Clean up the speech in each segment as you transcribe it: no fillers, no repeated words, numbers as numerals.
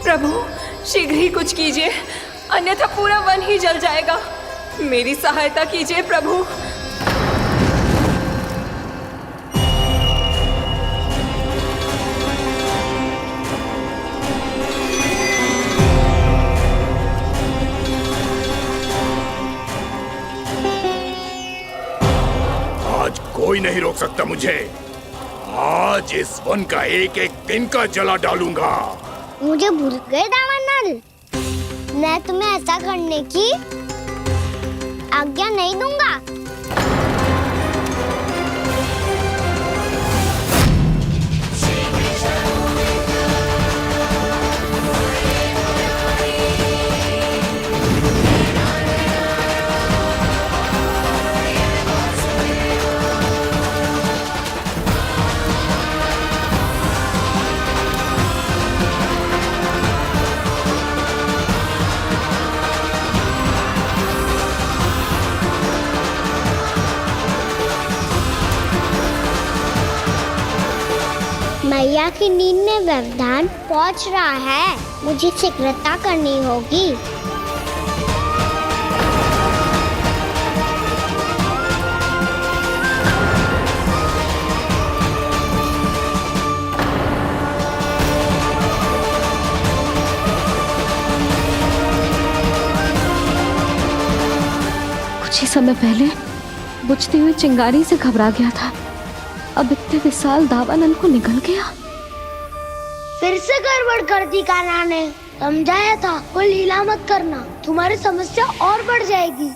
प्रभु शीघ्र ही कुछ कीजिए, अन्यथा पूरा वन ही जल जाएगा। मेरी सहायता कीजिए प्रभु। आज कोई नहीं रोक सकता मुझे। आज इस वन का एक एक दिन का जला डालूंगा। मुझे भूल गए दावानल, मैं तुम्हें ऐसा करने की आज्ञा नहीं दूंगा। मैया की नींद में व्यवधान पहुंच रहा है, मुझे शीघ्रता करनी होगी। कुछ ही समय पहले बुझती हुई चिंगारी से घबरा गया था, अब इतने विशाल दावानल को निगल गया। फिर से गड़बड़ कर दी कान्हा ने। समझाया था कोई लीला मत करना, तुम्हारी समस्या और बढ़ जाएगी।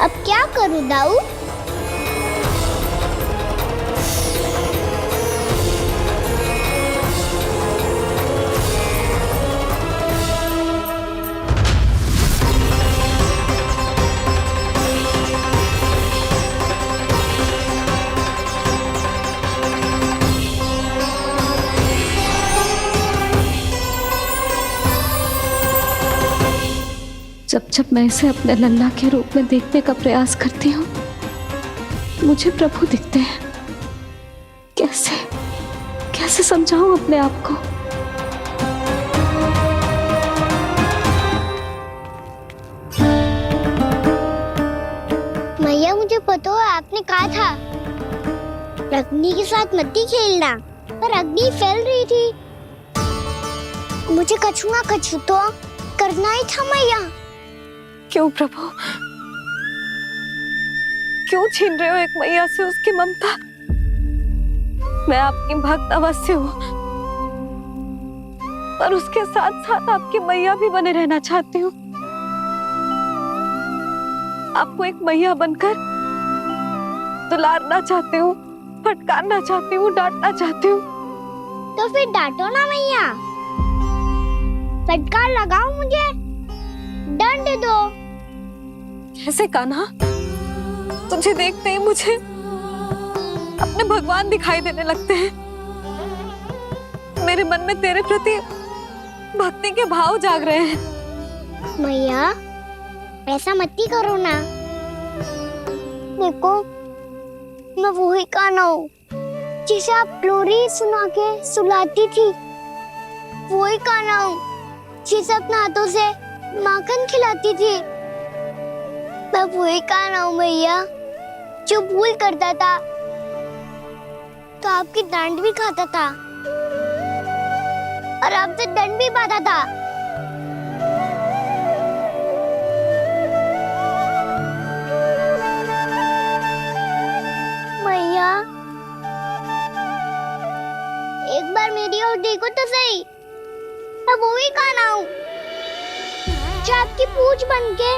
अब क्या करूं दाऊ? जब जब मैं इसे अपने लल्ला के रूप में देखने का प्रयास करती हूँ, मुझे प्रभु दिखते हैं। कैसे कैसे समझाऊं अपने आप को? मैया मुझे पता है आपने कहा था अग्नि के साथ मत ही खेलना, पर अग्नि फैल रही थी। मुझे कछु ना कछु तो करना ही था मैया। क्यों प्रभु, क्यों छीन रहे हो एक मैया से उसकी ममता? मैं आपकी भक्त अवश्य हूँ, पर उसके साथ साथ आपकी मैया भी बने रहना चाहती हूँ। आपको एक मैया बनकर दुलारना चाहती हूँ, फटकारना चाहती हूँ, डांटना चाहती हूँ। तो फिर डांटो ना मैया, फटकार लगाओ, मुझे दंड दो। कैसे कान्हा? तुझे देखते ही मुझे अपने भगवान दिखाई देने लगते हैं। मेरे मन में तेरे प्रति भक्ति के भाव जाग रहे हैं। मैया ऐसा मत ही करो ना। देखो मैं वही कान्हा हूँ जिसे आप लोरी सुना के सुलाती थी। वही कान्हा हूँ जिसे अपने हाथों से माखन खिलाती थी। मैं वही कान्हा हूँ मैया जो भूल करता था तो आपकी डांट भी खाता था और आपसे दंड भी पाता था। मैया एक बार मेरी ओर देखो तो सही, मैं वही कान्हा हूँ जो आपकी पूछ बनके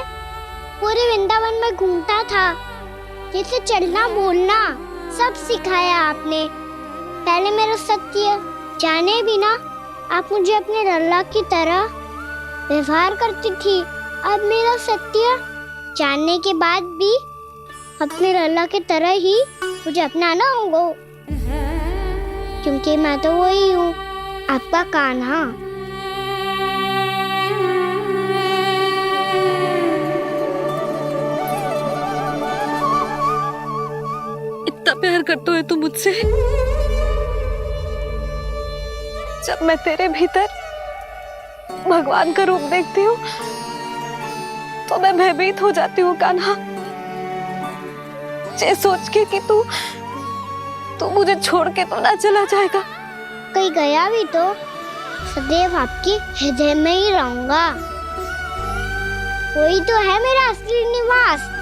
पूरे वृंदावन में घूमता था, जिसे चलना बोलना सब सिखाया आपने। पहले मेरा सत्य जाने बिना आप मुझे अपने लल्ला की तरह व्यवहार करती थी। अब मेरा सत्य जानने के बाद भी अपने लल्ला की तरह ही मुझे अपनाना होगा, क्योंकि मैं तो वही हूँ, आपका कान्हा। इतना प्यार करते हो तुम मुझसे, जब मैं तेरे भीतर भगवान का रूप देखती हूँ तो मैं भयभीत हो जाती हूँ कान्हा। ये सोच के कि तू मुझे छोड़ के तो ना चला जाएगा। कहीं गया भी तो सदैव आपके हृदय में ही रहूंगा। वही तो है मेरा असली निवास।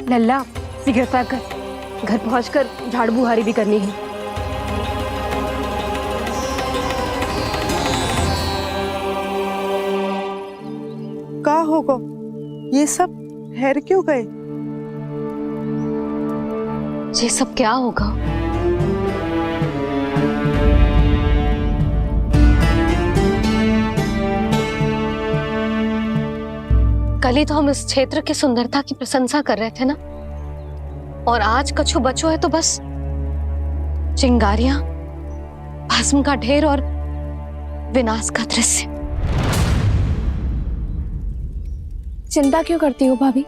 लल्ला सिगरेट पैक कर, घर पहुंचकर झाड़ू बुहारी भी करनी है। का होगा ये सब ठहर क्यों गए? ये सब क्या होगा? कल ही तो हम इस क्षेत्र की सुंदरता की प्रशंसा कर रहे थे ना, और आज कछु बचो है तो बस चिंगारियां, भस्म का ढेर और विनाश का दृश्य। चिंता क्यों करती हो भाभी?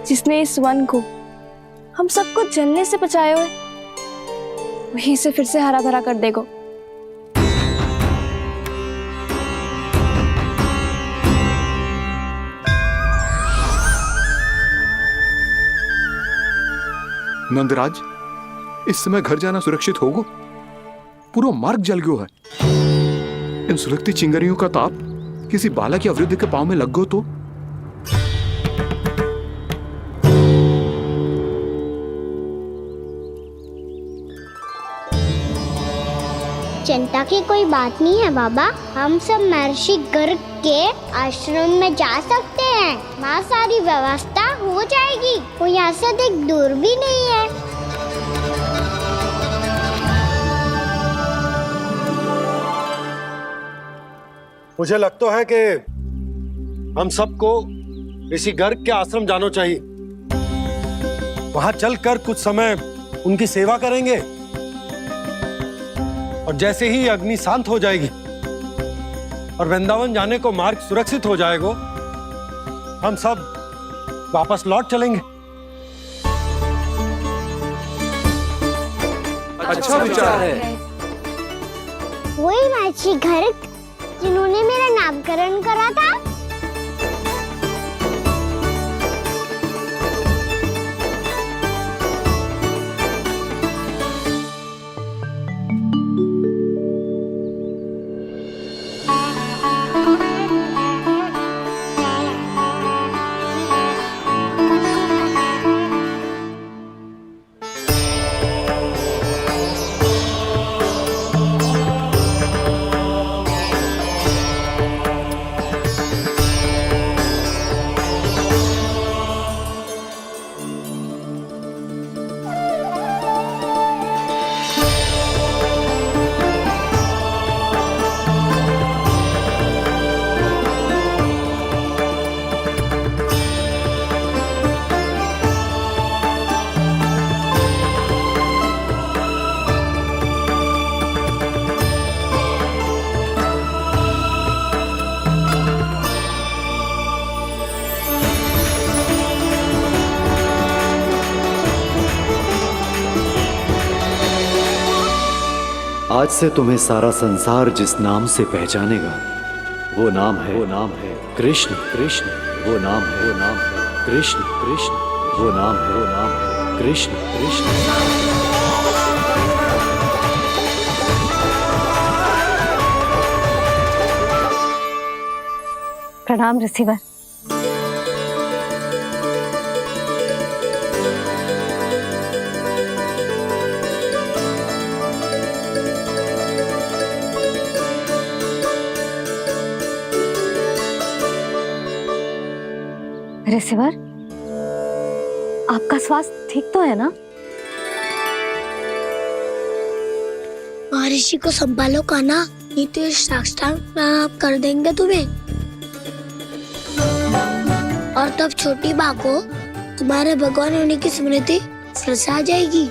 जिसने इस वन को हम सबको जलने से बचाए हुए, वही से फिर से हरा भरा कर देगा। नंदराज, इस समय घर जाना सुरक्षित होगा? पूरा मार्ग जल गयो है। इन सुलगती चिंगारियों का ताप किसी बालक या वृद्ध के पांव में लग गो तो? चिंता की कोई बात नहीं है बाबा। हम सब महर्षि गर्ग के आश्रम में जा सकते हैं। वहाँ सारी व्यवस्था हो जाएगी। वो यहाँ से अधिक दूर भी नहीं है। मुझे लगता है कि हम सबको ऋषि गर्ग के आश्रम जाना चाहिए। वहां चलकर कुछ समय उनकी सेवा करेंगे, और जैसे ही अग्नि शांत हो जाएगी और वृंदावन जाने को मार्ग सुरक्षित हो जाएगा, हम सब वापस लौट चलेंगे। अच्छा विचार है। वही महर्षि गर्ग जिन्होंने मेरा नामकरण करा था। आज से तुम्हें सारा संसार जिस नाम से पहचानेगा वो नाम है कृष्ण। कृष्ण वो नाम है कृष्ण। कृष्ण वो नाम है कृष्ण। कृष्ण। प्रणाम रिसीवर। रिसीवर, आपका स्वास्थ्य ठीक तो है ना? महर्षि को संभालो कान्हा, नहीं तो ये साक्षात कर देंगे तुम्हें। और तब छोटी माँ को तुम्हारे भगवान होने की स्मृति फिर से आ जाएगी।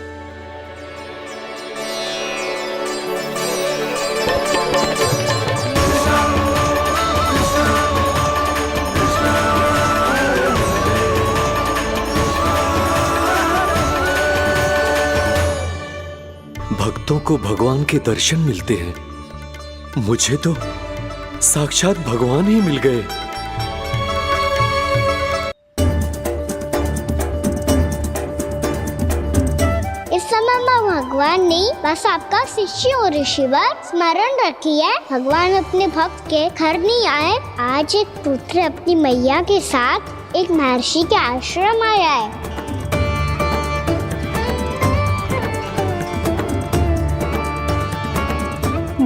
भक्तों को भगवान के दर्शन मिलते हैं, मुझे तो साक्षात भगवान ही मिल गए। इस समय मैं भगवान नहीं, बस आपका शिष्य हूँ ऋषिवर। स्मरण रखिए, भगवान अपने भक्त के घर नहीं आए। आज एक पुत्र अपनी मैया के साथ एक महर्षि के आश्रम आया है।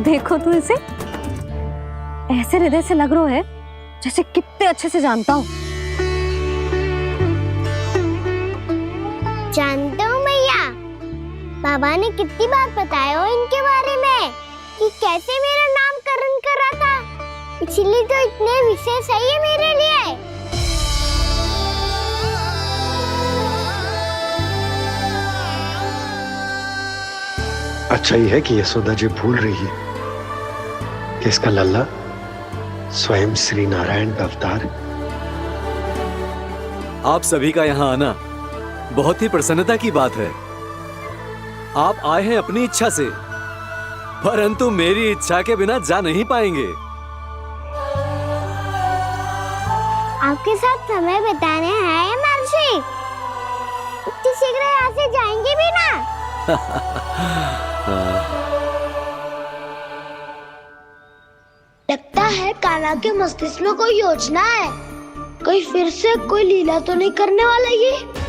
देखो तू इसे, ऐसे हृदय से लग रहा है जैसे कितने अच्छे से जानता हूँ। जानते हो मैया, बाबा ने कितनी बार बताया हो इनके बारे में कि कैसे मेरा नामकरण करा था, इसीलिए तो इतने विशेष है ये मेरे लिए। अच्छा ही है कि यशोदा जी भूल रही है कि इसका लल्ला स्वयं श्री नारायण का अवतार है। आप सभी का यहाँ आना बहुत ही प्रसन्नता की बात है। आप आए हैं अपनी इच्छा से, परंतु मेरी इच्छा के बिना जा नहीं पाएंगे। आपके साथ समय बिताने हैं महर्षि, इतनी शीघ्र यहाँ से जाएंगे भी ना? लगता है कान्हा के मस्तिष्क में कोई योजना है, कोई फिर से कोई लीला तो नहीं करने वाला ये।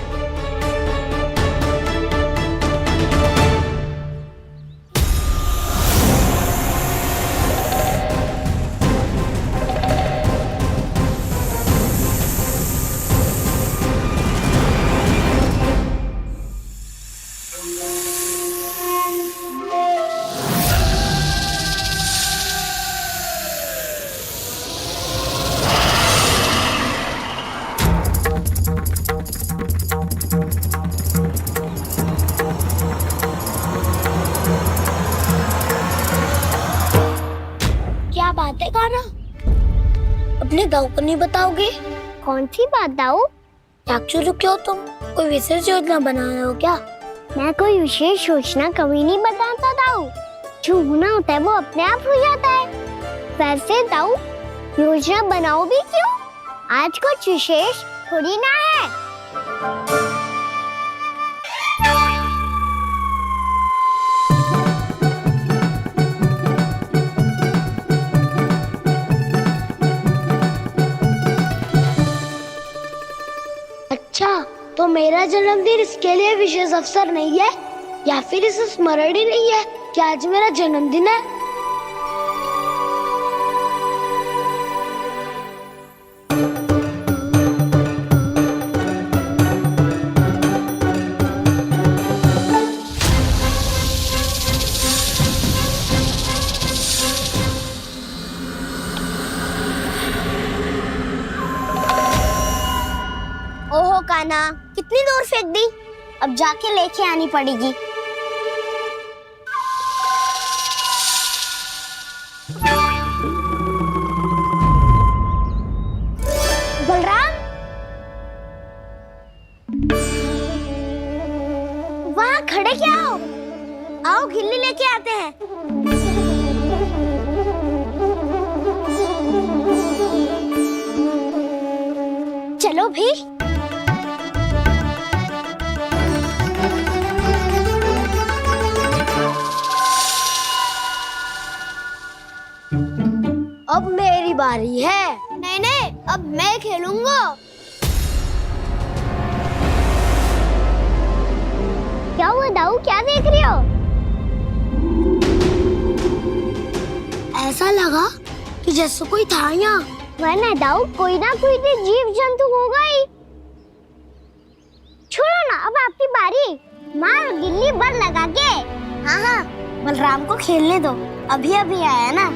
क्या बात है कान्हा, अपने दाऊ को नहीं बताओगे? कौन सी बात दाऊ? चाकचू क्यों, तुम कोई विशेष योजना बना रहे हो क्या? मैं कोई विशेष योजना कभी नहीं बताता दाऊ, जो होना होता है वो अपने आप हो जाता है। वैसे दाऊ, योजना बनाओ भी क्यों? आज कुछ विशेष थोड़ी ना है। अच्छा, तो मेरा जन्मदिन इसके लिए विशेष अवसर नहीं है, या फिर इसे स्मरण ही नहीं है कि आज मेरा जन्मदिन है? ओहो कान्हा, कितनी दूर फेंक दी, अब जाके लेके आनी पड़ेगी। बलराम, वहाँ खड़े क्या हो? आओ घिल्ली लेके आते हैं। चलो भी। अब मेरी बारी है। नहीं नहीं, अब मैं खेलूंगा। क्या हुआ दाऊ, क्या देख रहे हो? ऐसा लगा कि जैसे कोई था यहाँ। वरना दाऊ कोई ना कोई तो जीव जंतु होगा ही। छोड़ो ना, अब आपकी बारी। मार गिल्ली बल लगा के। हाँ हाँ, बलराम को खेलने दो, अभी अभी आया ना।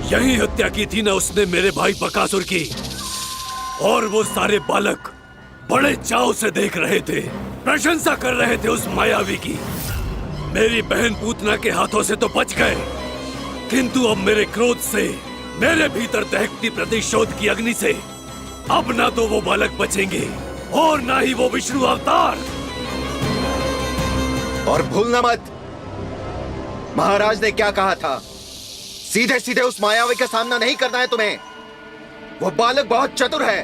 यही हत्या की थी ना उसने मेरे भाई बकासुर की। और वो सारे बालक बड़े चाव से देख रहे थे, प्रशंसा कर रहे थे उस मायावी की। मेरी बहन पूतना के हाथों से तो बच गए, किंतु अब मेरे क्रोध से, मेरे भीतर दहकती प्रतिशोध की अग्नि से अब ना तो वो बालक बचेंगे और ना ही वो विष्णु अवतार। और भूलना मत, महाराज ने क्या कहा था, सीधे सीधे उस मायावी का सामना नहीं करना है तुम्हें। वो बालक बहुत चतुर है।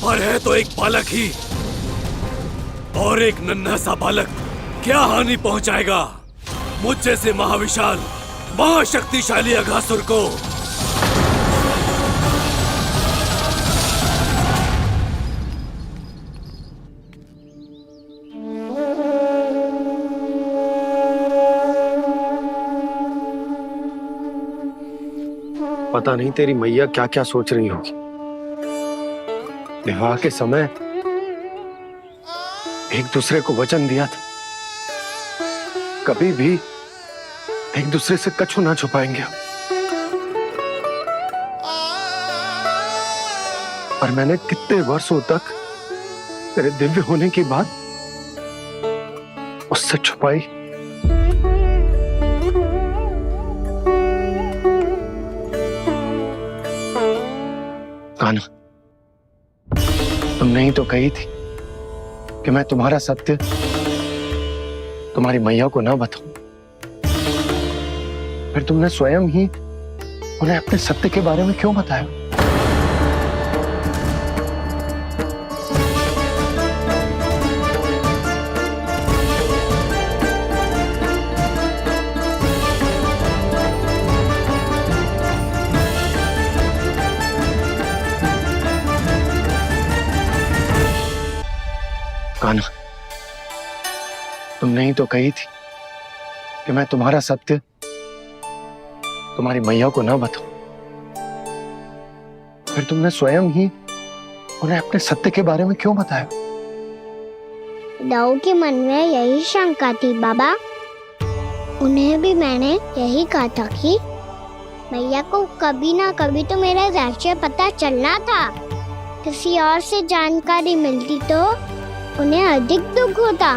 पर है तो एक बालक ही, और एक नन्हा सा बालक क्या हानि पहुंचाएगा मुझ जैसे महाविशाल महाशक्तिशाली अघासुर को। पता नहीं तेरी मैया क्या क्या सोच रही होगी। विवाह के समय एक दूसरे को वचन दिया था, कभी भी एक दूसरे से कछु ना छुपाएंगे। पर मैंने कितने वर्षों तक तेरे दिव्य होने की बात उससे छुपाई। कान्हा, तुमने ही तो कही थी कि मैं तुम्हारा सत्य तुम्हारी मैया को ना बताऊं। फिर तुमने स्वयं ही उन्हें अपने सत्य के बारे में क्यों बताया? कान्हा, तुमने ही तो कही थी कि मैं तुम्हारा सत्य तुम्हारी मैया को ना बताऊं। फिर तुमने स्वयं ही उन्हें अपने सत्य के बारे में क्यों बताया? दाऊ के मन में यही शंका थी बाबा। उन्हें भी मैंने यही कहा था कि मैया को कभी ना कभी तो मेरा रहस्य पता चलना था। किसी और से जानकारी मिलती तो उन्हें अधिक दुख होता।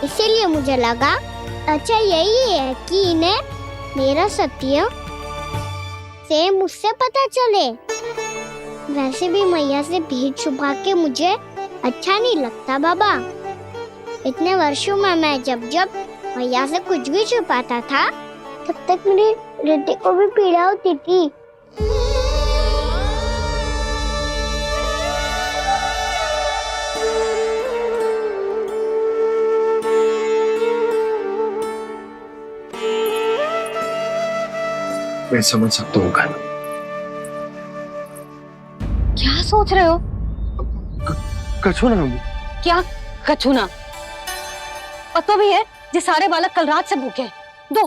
इसीलिए मुझे लगा अच्छा यही है कि इन्हें मेरा सत्य से मुझसे पता चले। वैसे भी मैया से भीड़ छुपा के मुझे अच्छा नहीं लगता बाबा। इतने वर्षों में मैं जब जब मैया से कुछ भी छुपाता था तब तक मेरे हृदय को भी पीड़ा होती थी। मैं समझ सकता हूँ कान्हा। क्या सोच रहे हो? कछु ना। क्या कछु ना? पता भी है ये सारे बालक कल रात से भूखे हैं। दो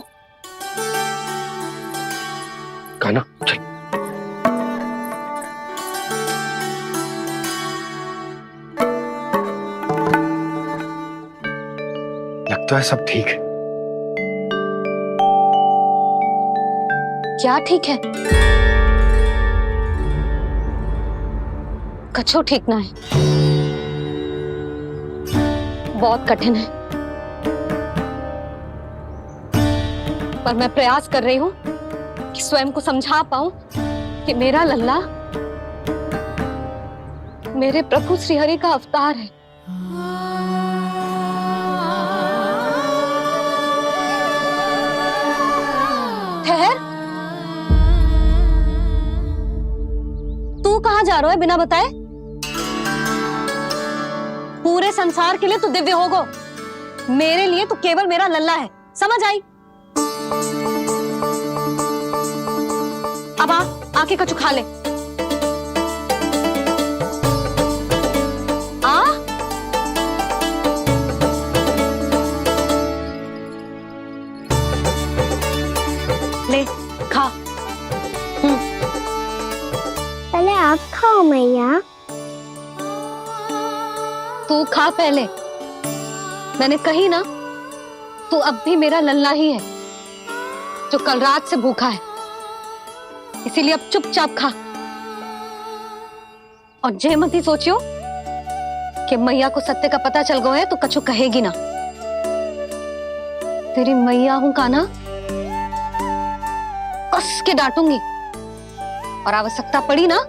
कान्हा चल। लगता है सब ठीक है। क्या ठीक है? कछु ठीक ना है, बहुत कठिन है, पर मैं प्रयास कर रही हूं कि स्वयं को समझा पाऊं कि मेरा लल्ला मेरे प्रभु श्रीहरि का अवतार है। ठहर, तू कहां जा रहा है बिना बताए? पूरे संसार के लिए तू दिव्य होगो, मेरे लिए तू केवल मेरा लल्ला है, समझ आई? अब आके कछु खा ले। ले खा। पहले आप खाओ मैया। तू खा पहले, मैंने कही ना, तू अब भी मेरा लल्ला ही है जो कल रात से भूखा है, इसीलिए अब चुपचाप खा। और जय मती सोचियो कि मैया को सत्य का पता चल गया है तो कछु कहेगी ना। तेरी मैया हूं कान्हा, कस के डांटूंगी, और आवश्यकता पड़ी ना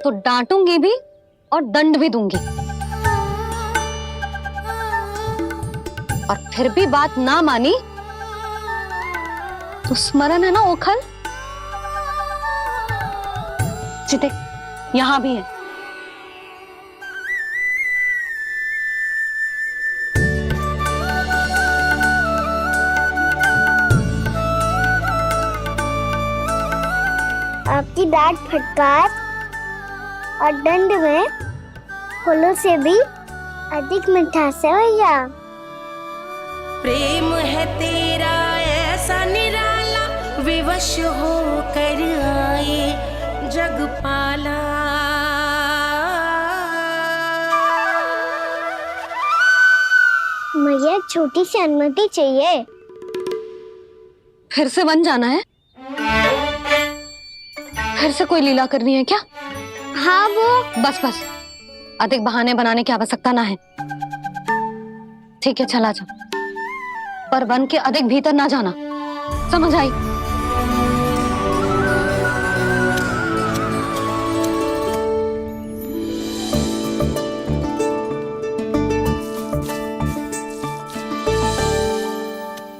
तो डांटूंगी भी और दंड भी दूंगी। और फिर भी बात ना मानी तो स्मरण है ना ओखल, जिते यहां भी है। आपकी डांट फटकार और दंड में फूलों से भी अधिक मिठास है भैया। प्रेम है तेरा ऐसा निराला, विवश हो कर आए जगपाला। मैया छोटी सी अनुमति चाहिए। फिर से बन जाना है? फिर से कोई लीला करनी है क्या? हाँ वो बस बस, अधिक बहाने बनाने की आवश्यकता ना है। ठीक है चला जा, पर वन के अधिक भीतर ना जाना, समझ आई?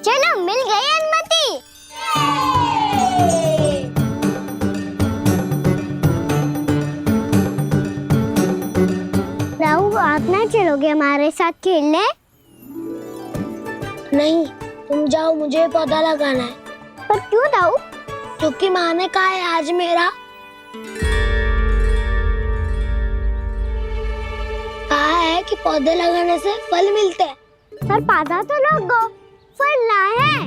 चलो मिल गई अनुमति। राहु आप ना चलोगे हमारे साथ खेलने? नहीं, तुम जाओ, मुझे पौधा लगाना है। पर क्यों राहु? क्योंकि माँ ने कहा है आज मेरा कहा है कि पौधे लगाने से फल मिलते हैं। पर पौधा तो लगो, फल ना है।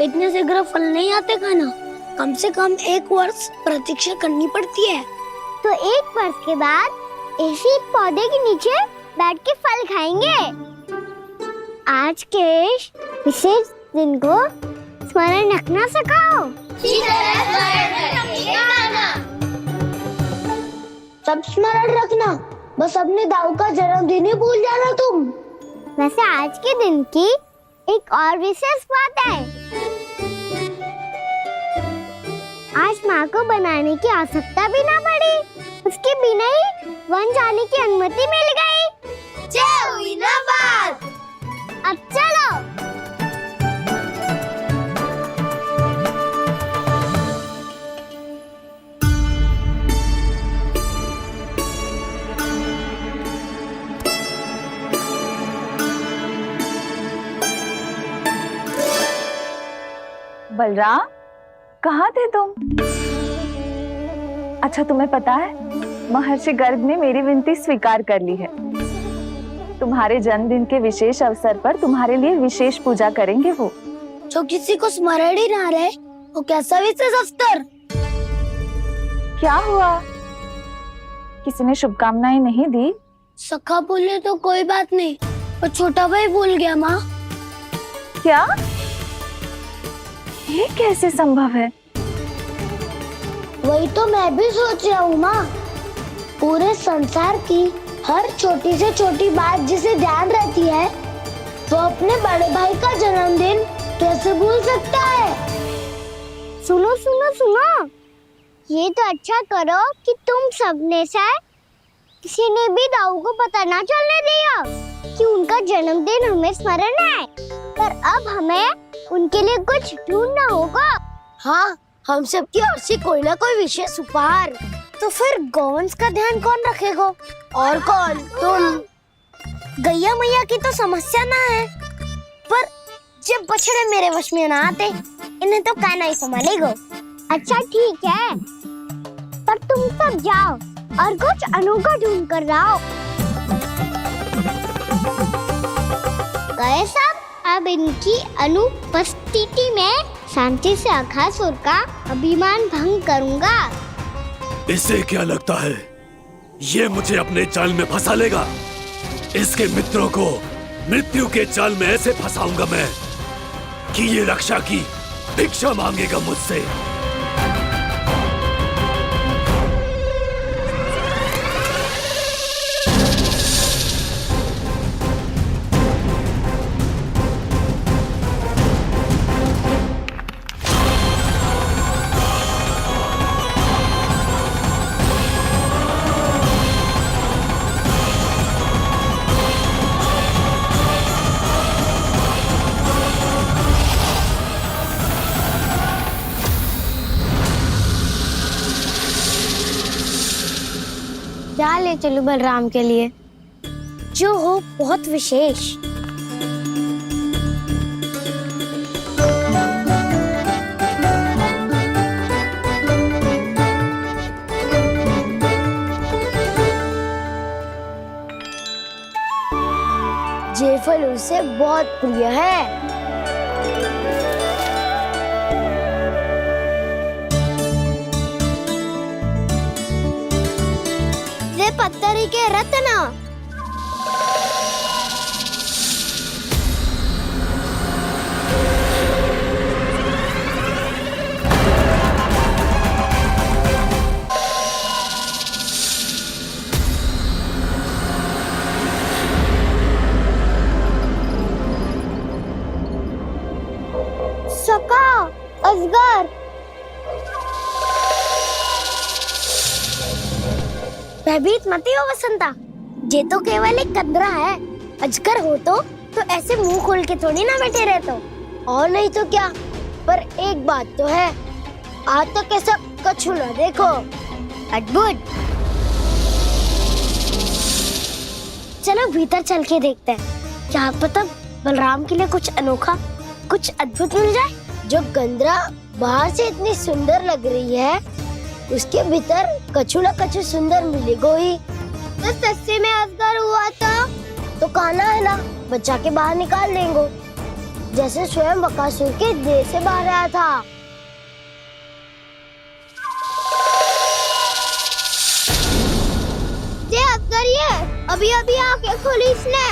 इतने शीघ्र फल नहीं आते खाना, कम से कम 1 वर्ष प्रतीक्षा करनी पड़ती है। तो 1 वर्ष के बाद इसी पौधे के नीचे बैठ के फल खाएंगे। आज के विशेष दिन को स्मरण रखना सिखाओ। सब स्मरण रखना, बस अपने दाऊ का जन्मदिन ही भूल जाना तुम। वैसे आज के दिन की एक और विशेष बात है। आज माँ को बनाने की आवश्यकता भी ना पड़ी, उसके बिना ही वन जाने की अनुमति मिल गई। जय हुई ना बात। अब चलो। बलराम, कहाँ थे तुम? अच्छा तुम्हें पता है, महर्षि गर्ग ने मेरी विनती स्वीकार कर ली है। तुम्हारे जन्मदिन के विशेष अवसर पर तुम्हारे लिए विशेष पूजा करेंगे वो। जो किसी को स्मरण ही ना रहे, वो कैसा विशेष अवसर? क्या हुआ? किसी ने शुभकामनाएं नहीं दी? सखा बोले तो कोई बात नहीं, पर छोटा भाई भूल गया माँ। क्या? ये कैसे संभव है? वही तो मैं भी सोच रहा हूँ माँ। पूरे संसार की हर छोटी से छोटी बात जिसे ध्यान रहती है, वो अपने बड़े भाई का जन्मदिन कैसे भूल सकता है? सुनो सुनो सुनो, ये तो अच्छा करो कि तुम सबने से किसी ने भी दाऊ को पता ना चलने दिया कि उनका जन्मदिन हमें स्मरण है। पर अब हमें उनके लिए कुछ ढूंढना होगा। हाँ, हम सबकी ओर से कोई ना कोई विशेष उपहार। तो फिर गोवंश का ध्यान कौन रखेगा? और कौन? तुम। गैया मैया की तो समस्या ना है, पर जब बछड़े मेरे वश में ना आते, इन्हें तो कान्हा ही संभालेगा। अच्छा ठीक है, पर तुम सब जाओ और कुछ अनोखा ढूंढ कर लाओ। गए सब। अब इनकी अनुपस्थिति में शांति से अघासुर का अभिमान भंग करूंगा। इसे क्या लगता है ये मुझे अपने जाल में फंसा लेगा? इसके मित्रों को मृत्यु के जाल में ऐसे फंसाऊंगा मैं कि ये रक्षा की भिक्षा मांगेगा मुझसे। क्या ले चलूं बलराम के लिए जो हो बहुत विशेष? ये फल उसे बहुत प्रिय है। पत्थरी के रत्न। सका, अजगर। भयभीत मत हो वसंता, ये तो केवल एक कंदरा है। अजगर हो तो ऐसे मुंह खोल के थोड़ी ना बैठे रहते हो। और नहीं तो क्या, पर एक बात तो है, आज तक ऐसा कछु ना देखो। अद्भुत। चलो भीतर चल के देखते हैं, क्या पता बलराम के लिए कुछ अनोखा, कुछ अद्भुत मिल जाए। जो कंदरा बाहर से इतनी सुंदर लग रही है, उसके भीतर कछु न कछु सुंदर मिलेगा ही। तो सस्ते में अजगर हुआ तो कान्हा है ना, बच्चा के बाहर निकाल देंगे, जैसे स्वयं बकासुर के देह से बाहर आया था। ये अजगर ही है, अभी अभी आंखें खोली इसने।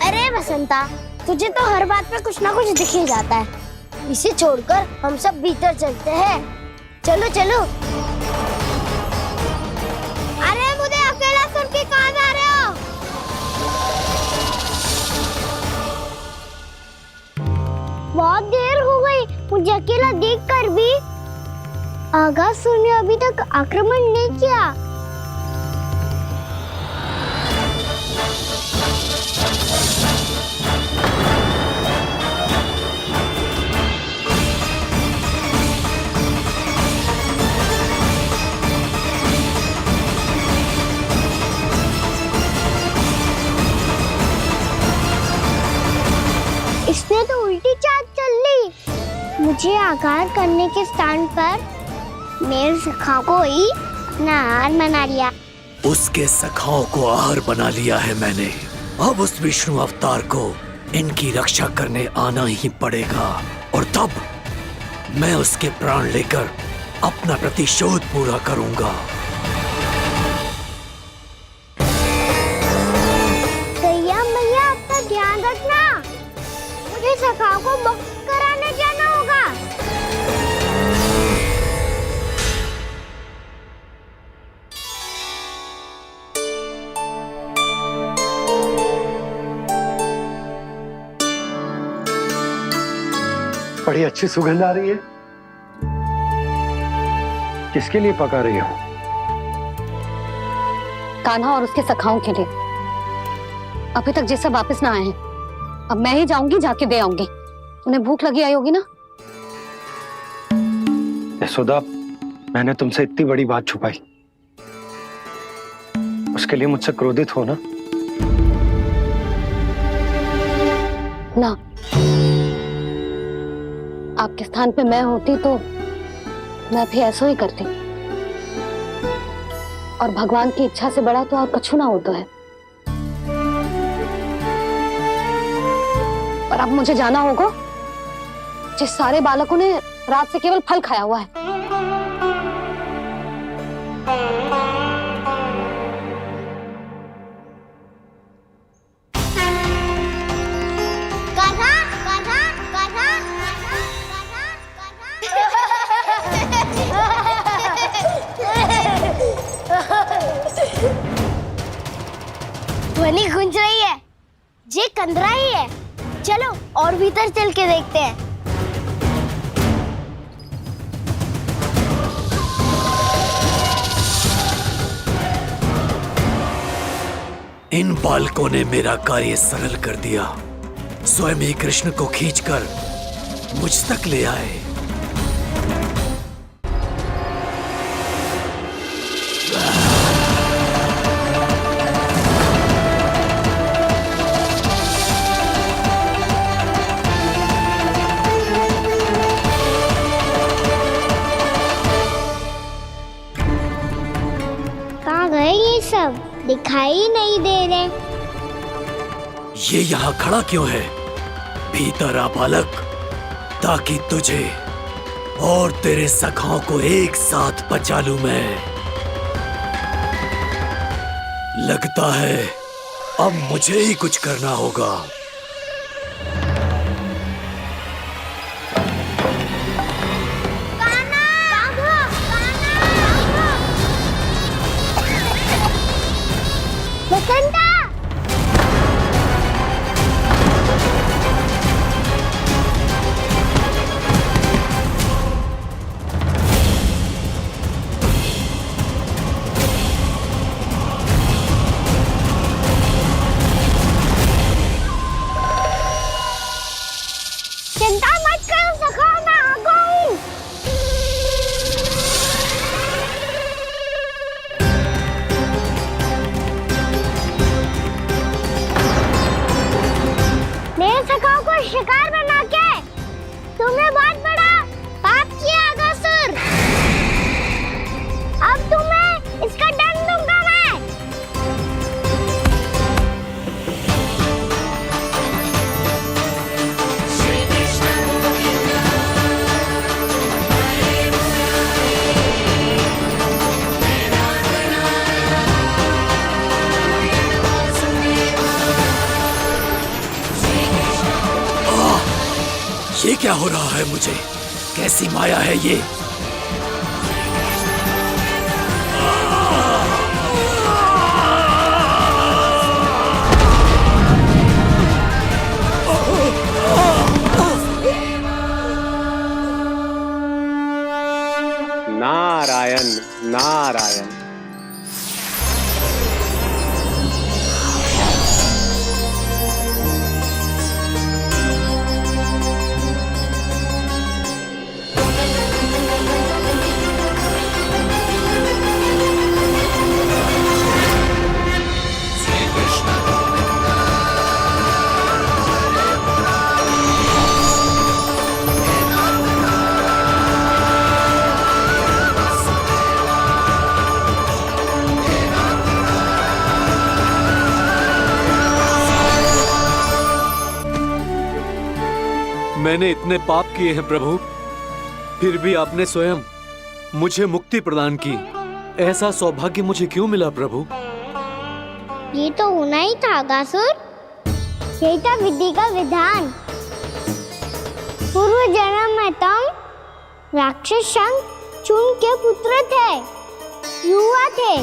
अरे बसंता, तुझे तो हर बात पे कुछ ना कुछ दिख ही जाता है। इसे छोड़कर हम सब भीतर चलते हैं। चलो चलो। अरे मुझे अकेला सुन के कहाँ जा रहे हो? बहुत देर हो गई, मुझे अकेला देखकर भी अघासुर ने अभी तक आक्रमण नहीं किया। इसने तो उल्टी चाल चल ली। मुझे आघात करने के स्थान पर मेरे सखा को ही अपना आहार बना लिया। उसके सखाओं को आहार बना लिया है मैंने। अब उस विष्णु अवतार को इनकी रक्षा करने आना ही पड़ेगा, और तब मैं उसके प्राण लेकर अपना प्रतिशोध पूरा करूंगा। सखा को मुक्त कराने जाना होगा। बड़ी अच्छी सुगंध आ रही है। किसके लिए पका रही हो? कान्हा और उसके सखाओं के लिए। अभी तक जैसे वापस ना आए हैं, अब मैं ही जाऊंगी, जाके दे आऊंगी। उन्हें भूख लगी आई होगी ना। यशोदा, मैंने तुमसे इतनी बड़ी बात छुपाई, उसके लिए मुझसे क्रोधित हो ना? ना, आपके स्थान पे मैं होती तो मैं भी ऐसा ही करती। और भगवान की इच्छा से बड़ा तो और कछु ना होता है। पर अब मुझे जाना होगा। जिस सारे बालकों ने रात से केवल फल खाया हुआ है। कान्हा, कान्हा, कान्हा, ध्वनि गूंज रही है। ये कंदरा ही है। चलो और भीतर चल के देखते हैं। इन बालकों ने मेरा कार्य सरल कर दिया। स्वयं ही कृष्ण को खींचकर मुझ तक ले आए। कहाँ गए ये सब? दिखाई नहीं दे रहे। ये यहाँ खड़ा क्यों है? भीतर आ बालक, ताकि तुझे और तेरे सखाओं को एक साथ बचा लूं मैं। लगता है अब मुझे ही कुछ करना होगा। बसंता! चिंता मत करो सखा, मैं आ गई। मेरे सखाओं को शिकार बना के तुमने बहुत बड़ा पाप किया अगासुर। अब तुम्हें इसका दंड दूंगा मैं। ये क्या हो रहा है मुझे? कैसी माया है ये? नारायण नारायण। मैंने इतने पाप किए हैं प्रभु, फिर भी आपने स्वयं मुझे मुक्ति प्रदान की। ऐसा सौभाग्य मुझे क्यों मिला प्रभु? ये तो होना ही था अगासुर। यही था विधि का विधान। पूर्व जन्म में तुम राक्षस चून के पुत्र थे, युवा थे,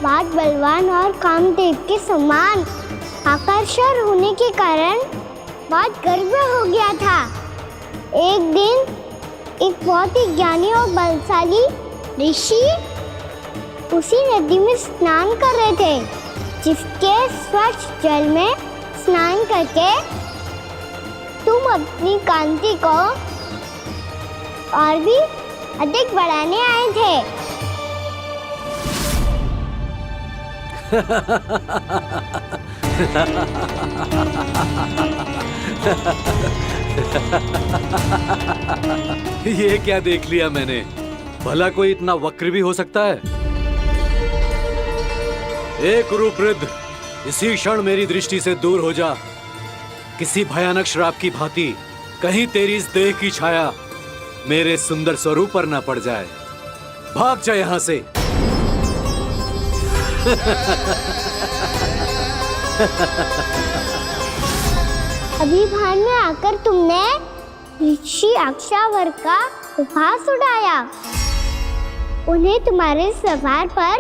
बहुत बलवान और कामदेव के समान आकर्षण होने के कारण बहुत गर्व हो गया था। एक दिन एक बहुत ही ज्ञानी और बलशाली ऋषि उसी नदी में स्नान कर रहे थे, जिसके स्वच्छ जल में स्नान करके तुम अपनी कांति को और भी अधिक बढ़ाने आए थे। ये क्या देख लिया मैंने? भला कोई इतना वक्र भी हो सकता है? एक कुरुवृद्ध, इसी क्षण मेरी दृष्टि से दूर हो जा। किसी भयानक श्राप की भांति कहीं तेरी इस देह की छाया मेरे सुंदर स्वरूप पर न पड़ जाए। भाग जा यहाँ से। अभी भान में आकर तुमने ऋषि अक्षावर का उपहास उड़ाया। उन्हें तुम्हारे स्वभाव पर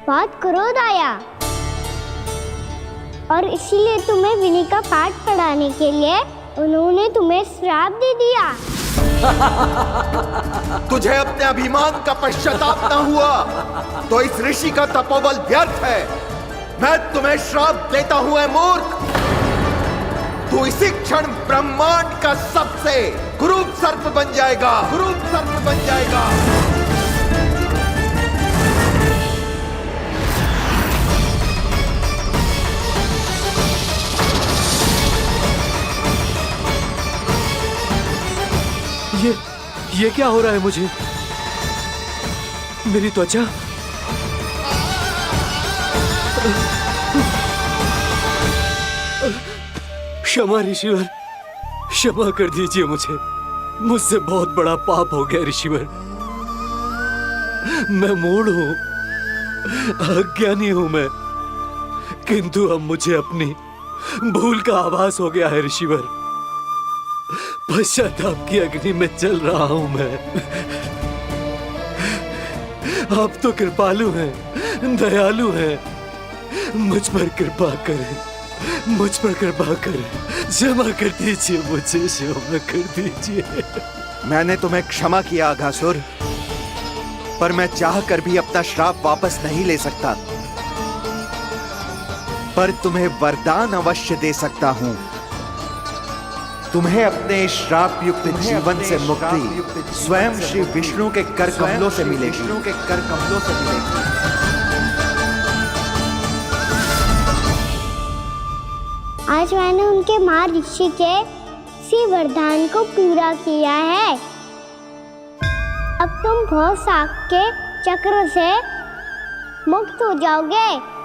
बहुत क्रोध आया और इसीलिए तुम्हें विनय का पाठ पढ़ाने के लिए उन्होंने तुम्हें श्राप दे दिया। तुझे अपने अभिमान का पश्चाताप न हुआ तो इस ऋषि का तपोबल व्यर्थ है। मैं तुम्हें श्राप देता हूं, ऐ मूर्ख। तू इसी क्षण ब्रह्मांड का सबसे कुरूप सर्प बन जाएगा, कुरूप सर्प बन जाएगा। ये क्या हो रहा है मुझे? मेरी त्वचा क्षमा ऋषिवर, क्षमा कर दीजिए मुझे। मुझसे बहुत बड़ा पाप हो गया ऋषिवर। मैं मूढ़ हूं, अज्ञानी हूं मैं, किंतु अब मुझे अपनी भूल का आभास हो गया है ऋषिवर। पश्चाताप की अग्नि में जल रहा हूं मैं। आप तो कृपालु हैं, दयालु हैं। मुझ पर कृपा करें, मुझ पर कृपा करें। क्षमा कर दीजिए मुझे, क्षमा कर दीजिए। मैंने तुम्हें क्षमा किया अघासुर, पर मैं चाहकर भी अपना श्राप वापस नहीं ले सकता। पर तुम्हें वरदान अवश्य दे सकता हूं। तुम्हें अपने श्राप युक्त जीवन से मुक्ति स्वयं श्री विष्णु के कर कमलों से मिलेगी, विष्णु के कर कमलों से मिलेगी। आज मैंने उनके महर्षि के इसी वरदान को पूरा किया है। अब तुम भव साग के चक्र से मुक्त हो जाओगे।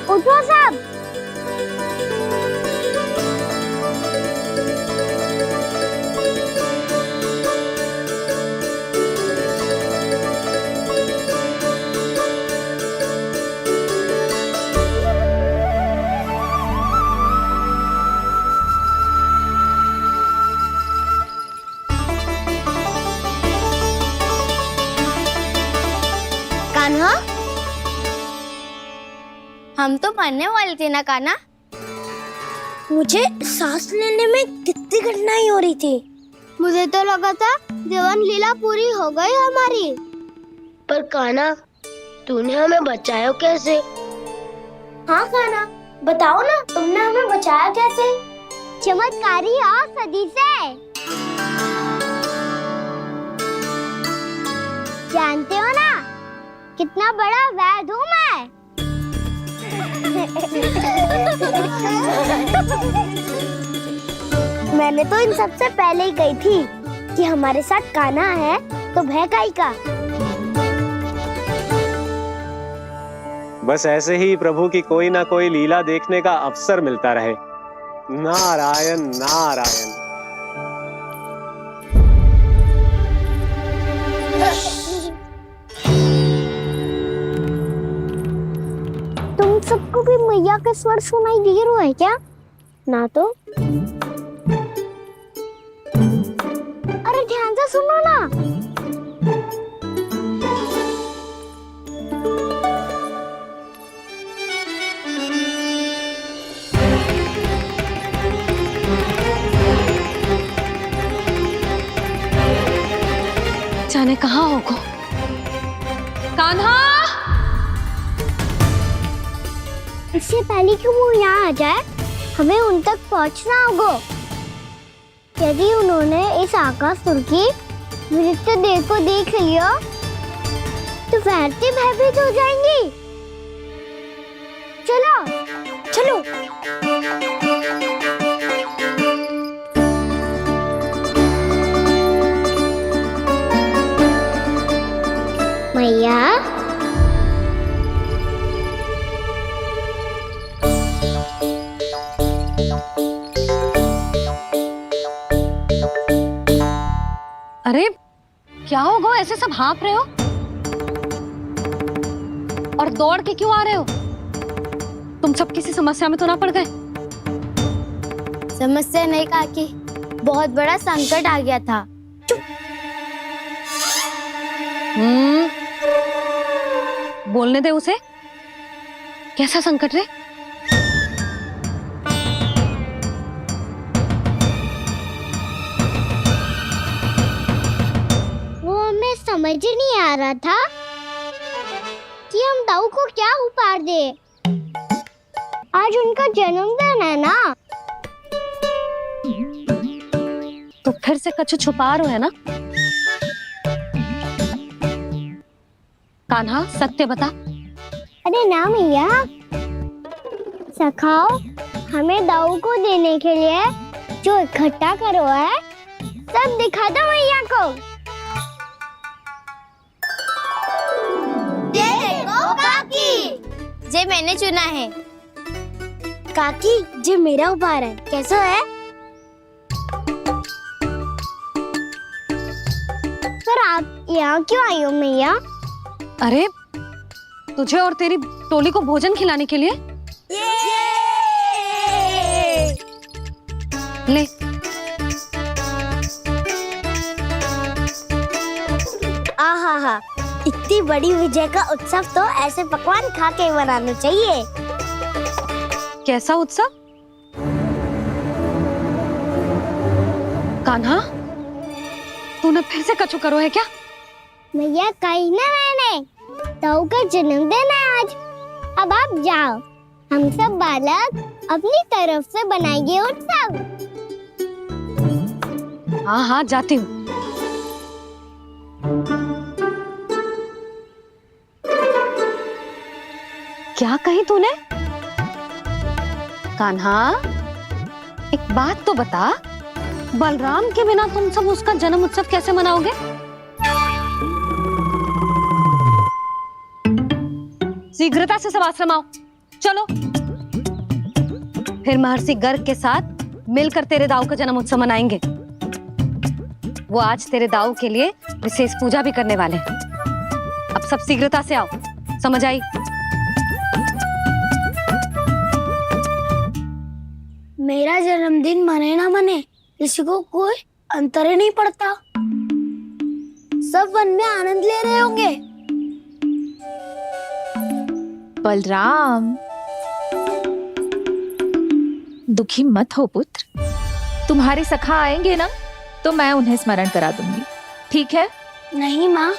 उठो सब। कान्हा, हम तो मरने वाले थे ना कान्हा। मुझे सांस लेने में कितनी कठिनाई हो रही थी। मुझे तो लगा था जीवन लीला पूरी हो गई हमारी। पर कान्हा, तूने हमें बचाया कैसे? हाँ कान्हा, बताओ ना, तुमने हमें बचाया कैसे? चमत्कारी और सदी से। जानते हो ना, कितना बड़ा वैद्य हूँ मैं। मैंने तो इन सबसे पहले ही कही थी कि हमारे साथ कान्हा है तो भय काई का। बस ऐसे ही प्रभु की कोई ना कोई लीला देखने का अवसर मिलता रहे। नारायण नारायण। तुम सबको भी मैया का स्वर सुनाई दे रहा है क्या? ना तो। अरे ध्यान से सुनो ना। जाने कहाँ होगा कान्हा। इससे पहले कि वो यहाँ आ जाए हमें उन तक पहुँचना होगा। यदि उन्होंने इस आकासुर की नृत्य देह को देख लिया तो वैसे भयभीत हो जाएंगी। चलो चलो। मैया अरे क्या होगा, ऐसे सब हाँप रहे हो और दौड़ के क्यों आ रहे हो? तुम सब किसी समस्या में तो ना पड़ गए? समस्या नहीं काकी, बहुत बड़ा संकट आ गया था। बोलने दे उसे। कैसा संकट रे? वो हमें समझ ही नहीं आ रहा था कि हम दाऊ को क्या उपहार दे। आज उनका जन्मदिन है ना। तो फिर से कुछ छुपा रहे हो है ना? कान्हा सत्य बता। अरे ना मैया, सखाओ हमें दाऊ को देने के लिए जो इकट्ठा करो है सब दिखा दो मैया को। ये देखो काकी, जे मैंने चुना है। काकी जे मेरा उपहार है, कैसा है? पर आप यहाँ क्यों आई हो मैया? अरे तुझे और तेरी टोली को भोजन खिलाने के लिए। ले आहा, इतनी बड़ी विजय का उत्सव तो ऐसे पकवान खा के मनाना चाहिए। कैसा उत्सव? कान्हा तूने फिर से कछु करो है क्या? मैया कही ना मैंने, ताऊ का जन्मदिन है आज। अब आप जाओ, हम सब बालक अपनी तरफ से बनाएंगे उत्सव। हाँ हाँ जाती हूँ। क्या कही तूने? कान्हा एक बात तो बता, बलराम के बिना तुम सब उसका जन्म उत्सव कैसे मनाओगे? शीघ्रता से सब आश्रम आओ, चलो। फिर महर्षि गर्ग के साथ मिलकर तेरे दाऊ का जन्म उत्सव मनाएंगे। वो आज तेरे दाऊ के लिए विशेष पूजा भी करने वाले हैं। अब सब शीघ्रता से आओ, समझ आई? मेरा जन्मदिन मने ना मने, किसी को कोई अंतर ही नहीं पड़ता। सब वन में आनंद ले रहे होंगे। बलराम दुखी मत हो पुत्र, तुम्हारे सखा आएंगे ना तो मैं उन्हें स्मरण करा दूंगी, ठीक है? नहीं माँ,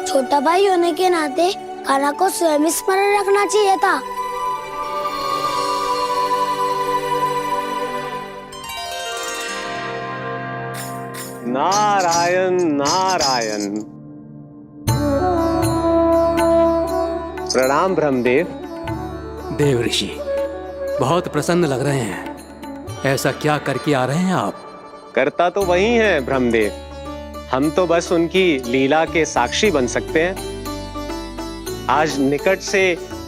छोटा भाई होने के नाते कान्हा को स्वयं स्मरण रखना चाहिए था। नारायण नारायण। प्रणाम ब्रह्मदेव। देव ऋषि, बहुत प्रसन्न लग रहे हैं। ऐसा क्या करके आ रहे हैं आप? करता तो वही है ब्रह्मदेव, हम तो बस उनकी लीला के साक्षी बन सकते हैं। आज निकट से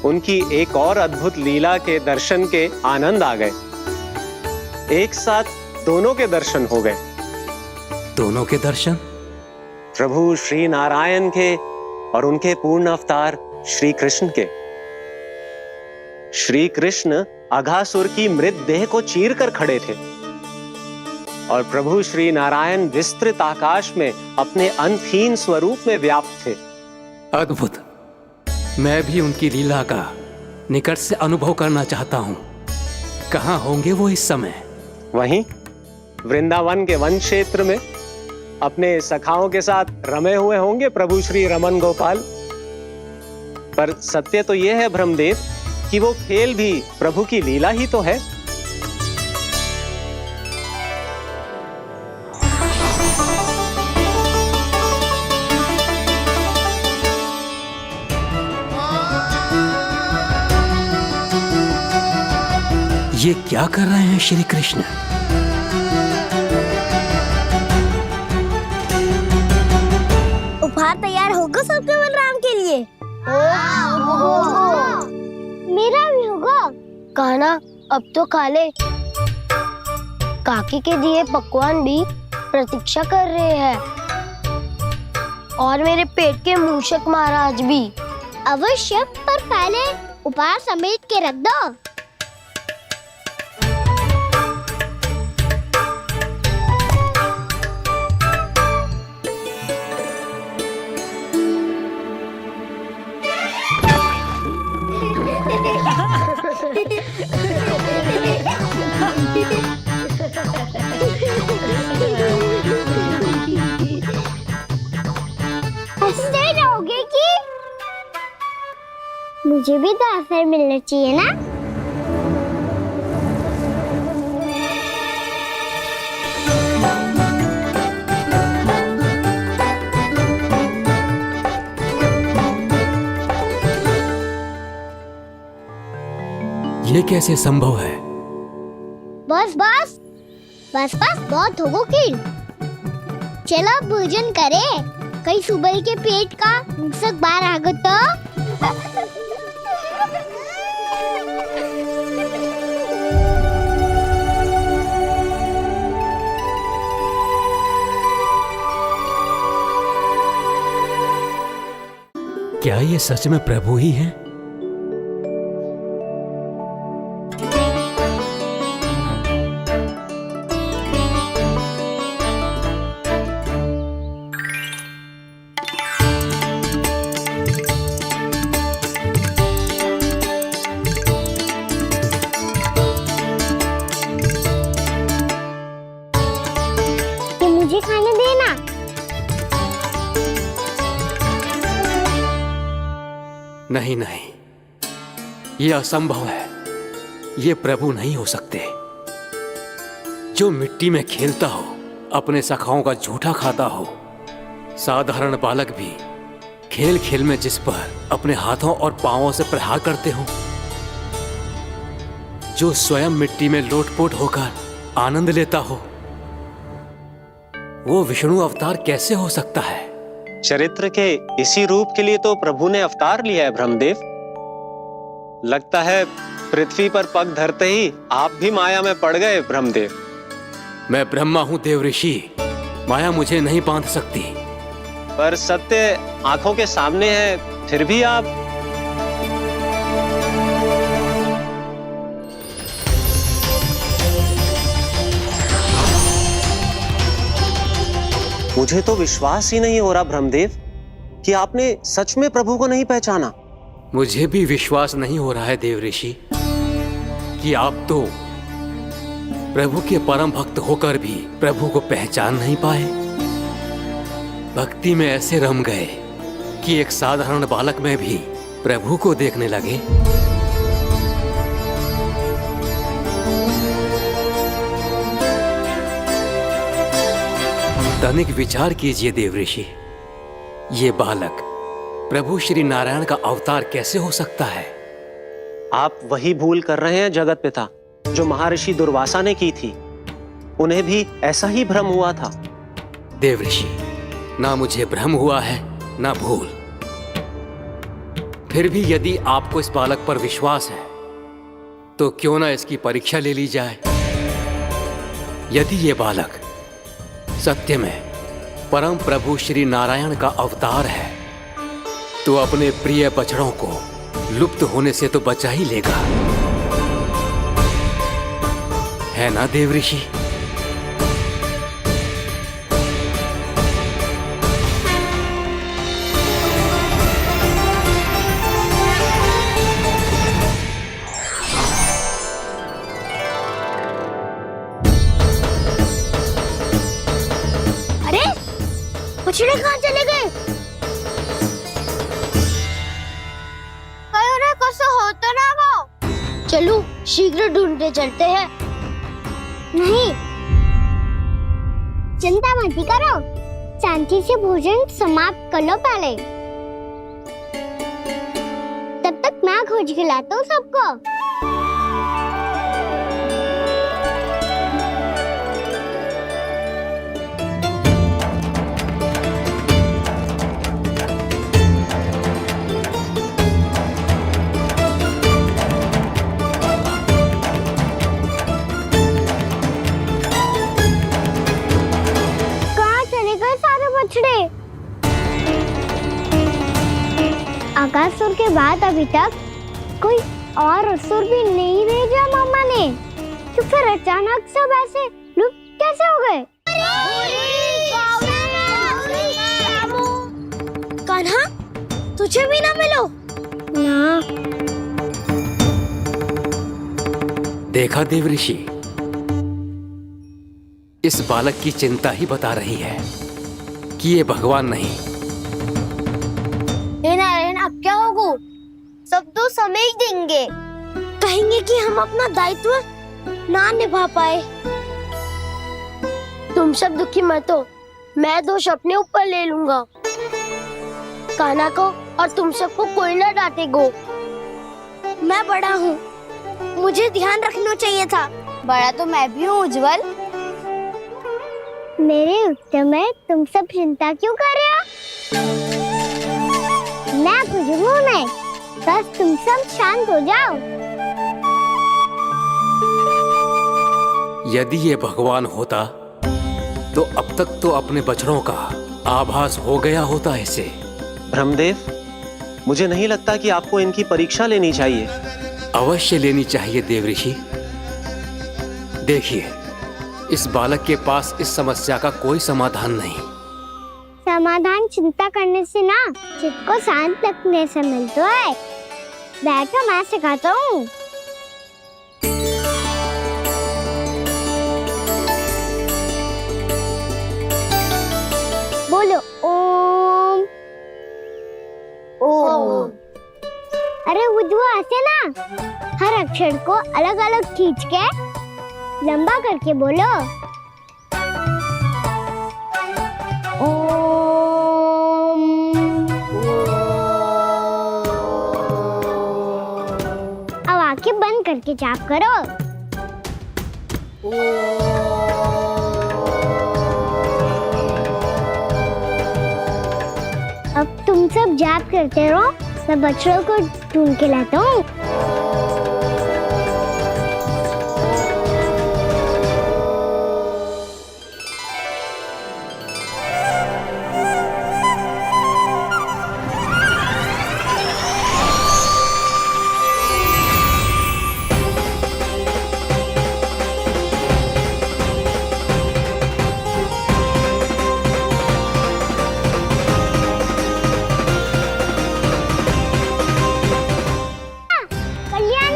उनकी एक और अद्भुत लीला के दर्शन के आनंद आ गए। एक साथ दोनों के दर्शन हो गए। दोनों के दर्शन? प्रभु श्री नारायण के और उनके पूर्ण अवतार श्री कृष्ण के। श्री कृष्ण अघासुर की मृत देह को चीर कर खड़े थे और प्रभु श्री नारायण विस्तृत आकाश में अपने अंतहीन स्वरूप में व्याप्त थे। अद्भुत। मैं भी उनकी लीला का निकट से अनुभव करना चाहता हूं। कहां होंगे वो इस समय? वहीं वृंदावन के वन क्षेत्र में अपने सखाओं के साथ रमे हुए होंगे प्रभु श्री रमन गोपाल। पर सत्य तो यह है ब्रह्मदेव कि वो खेल भी प्रभु की लीला ही तो है। ये क्या कर रहे हैं श्री कृष्ण? उपहार तैयार होगा सबके बलराम के लिए? मेरा भी होगा। कहना अब तो खा ले। काकी के दिए पकवान भी प्रतीक्षा कर रहे हैं और मेरे पेट के मूषक महाराज भी। अवश्य, पर पहले उपहार समेट के रख दो। हंसते रहोगे कि? मुझे भी तो अवसर मिलना चाहिए ना। ये कैसे संभव है? बस बस बस बस बहुत होगो किड। चलो भोजन करे। कई सुबह के पेट का मूषक बाहर आ गो तो। क्या ये सच में प्रभु ही हैं? मुझे खाने देना। नहीं नहीं, ये असंभव है। ये प्रभु नहीं हो सकते। जो मिट्टी में खेलता हो, अपने सखाओं का झूठा खाता हो, साधारण बालक भी खेल खेल में जिस पर अपने हाथों और पांवों से प्रहार करते हो, जो स्वयं मिट्टी में लोटपोट होकर आनंद लेता हो, वो विष्णु अवतार कैसे हो सकता है? चरित्र के इसी रूप के लिए तो प्रभु ने अवतार लिया है ब्रह्मदेव। लगता है पृथ्वी पर पग धरते ही आप भी माया में पड़ गए ब्रह्मदेव। मैं ब्रह्मा हूं देव ऋषि, माया मुझे नहीं बांध सकती। पर सत्य आंखों के सामने है, फिर भी आप। मुझे तो विश्वास ही नहीं हो रहा ब्रह्मदेव कि आपने सच में प्रभु को नहीं पहचाना। मुझे भी विश्वास नहीं हो रहा है देव ऋषि कि आप तो प्रभु के परम भक्त होकर भी प्रभु को पहचान नहीं पाए। भक्ति में ऐसे रम गए कि एक साधारण बालक में भी प्रभु को देखने लगे। तनिक विचार कीजिए देव ऋषि, ये बालक प्रभु श्री नारायण का अवतार कैसे हो सकता है? आप वही भूल कर रहे हैं जगत पिता जो महर्षि दुर्वासा ने की थी। उन्हें भी ऐसा ही भ्रम हुआ था। देवऋषि, ना मुझे भ्रम हुआ है ना भूल। फिर भी यदि आपको इस बालक पर विश्वास है तो क्यों ना इसकी परीक्षा ले ली जाए। यदि ये बालक सत्य में परम प्रभु श्री नारायण का अवतार है तो अपने प्रिय बछड़ों को लुप्त होने से तो बचा ही लेगा, है ना देवऋषि? अरे बछड़े कहाँ चले गए? हो तो ना वो। चलो शीघ्र ढूंढते चलते हैं। नहीं, चिंता मत करो, शांति से भोजन समाप्त कर लो पहले। तब तक मैं खोज के लाता हूँ सबको। आकासुर के बाद अभी तक कोई और असुर भी नहीं भेजा मामा ने, तो फिर अचानक सब ऐसे लुप्त कैसे हो गए? कान्हा, तुझे भी ना मिलो ना। देखा देवऋषि, इस बालक की चिंता ही बता रही है कि ये भगवान नहीं। नारायण, अब क्या होगा? सब तो समझ देंगे, कहेंगे कि हम अपना दायित्व ना निभा पाए। तुम सब दुखी मत हो, मैं दोष अपने ऊपर ले लूंगा। कान्हा को और तुम सबको कोई ना डांटेगो। मैं बड़ा हूँ, मुझे ध्यान रखना चाहिए था। बड़ा तो मैं भी हूँ उज्जवल। मेरे उत्तर में तुम सब चिंता क्यों कर रहे हो? मैं बुझूंगा नहीं, बस तुम सब शांत हो जाओ। यदि ये भगवान होता तो अब तक तो अपने बछड़ों का आभास हो गया होता इसे। ब्रह्मदेव, मुझे नहीं लगता कि आपको इनकी परीक्षा लेनी चाहिए। अवश्य लेनी चाहिए देवऋषि। देखिए, इस बालक के पास इस समस्या का कोई समाधान नहीं। समाधान चिंता करने से ना, चित्त को शांत रखने से मिलता है। बैठो, मैं सिखाता हूँ। बोलो ओम। ओम। अरे उद्धव, ऐसे ना हर अक्षर को अलग अलग खींच के लंबा करके बोलो। अब आंखें बंद करके जाप करो। अब तुम सब जाप करते रहो, मैं बच्चों को ढूंढ के लाता हूँ। कल्याण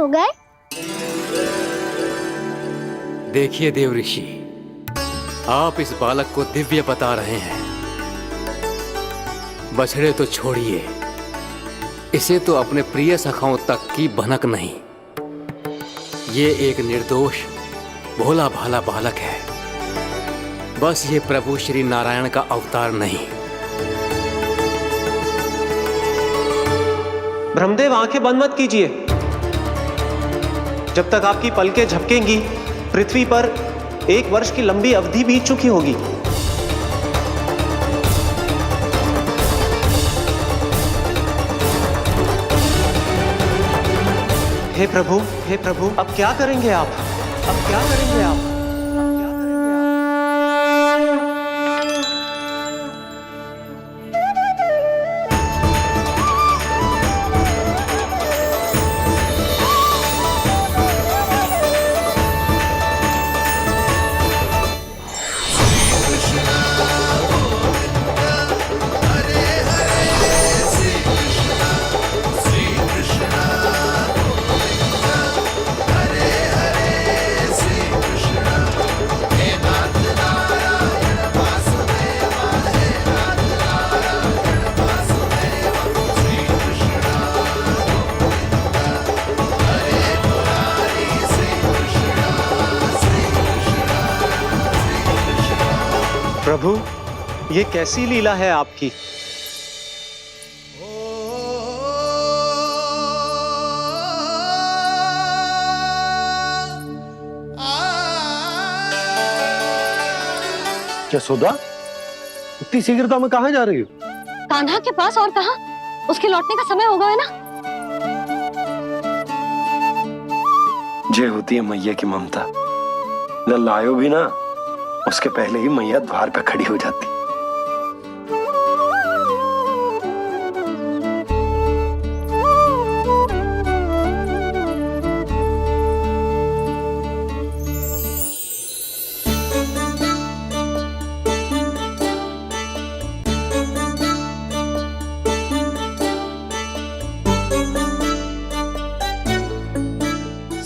हो गए? देखिए देव ऋषि, आप इस बालक को दिव्य बता रहे हैं। बछड़े तो छोड़िए, इसे तो अपने प्रिय सखाओं तक की भनक नहीं। ये एक निर्दोष भोला भाला बालक है, बस ये प्रभु श्री नारायण का अवतार नहीं। ब्रह्मदेव, आंखें बंद मत कीजिए। जब तक आपकी पलकें झपकेंगी, पृथ्वी पर 1 वर्ष की लंबी अवधि बीत चुकी होगी। हे प्रभु, अब क्या करेंगे आप? अब क्या करेंगे आप? प्रभु, ये कैसी लीला है आपकी? यशोदा, इतनी शीघ्रता में कहाँ जा रही हो? कान्हा के पास, और कहाँ? उसके लौटने का समय हो गया है ना। जय होती है मैया की ममता। लायो भी ना, उसके पहले ही मैया द्वार पे खड़ी हो जाती।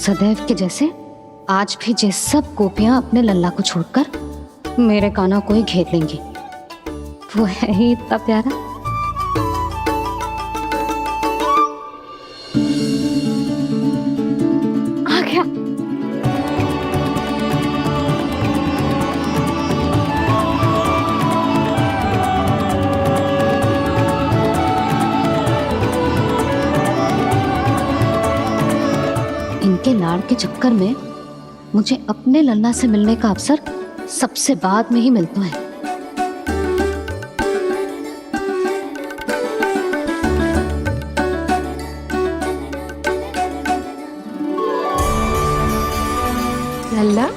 सदैव के जैसे आज भी ये सब गोपियां अपने लल्ला को छोड़कर मेरे कान्हा को ही घेर लेंगी। वो है ही इतना प्यारा। आ गया। इनके लाड़ के चक्कर में मुझे अपने लल्ला से मिलने का अवसर सबसे बाद में ही मिलता है। लल्ला,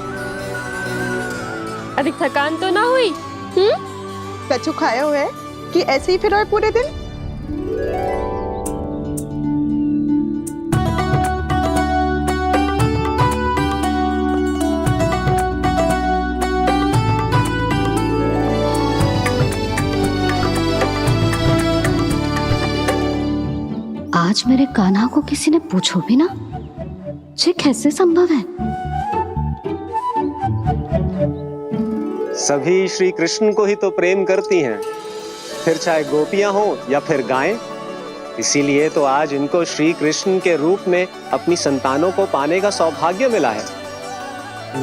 अभी थकान तो ना हुई? कछु खाया हुआ है कि ऐसे ही फिर पूरे दिन? आज मेरे कान्हा को किसी ने पूछो भी ना, ये कैसे संभव है? सभी श्री कृष्ण को ही तो प्रेम करती हैं, फिर चाहे गोपियां हो या फिर गायें। इसीलिए तो आज इनको श्री कृष्ण के रूप में अपनी संतानों को पाने का सौभाग्य मिला है।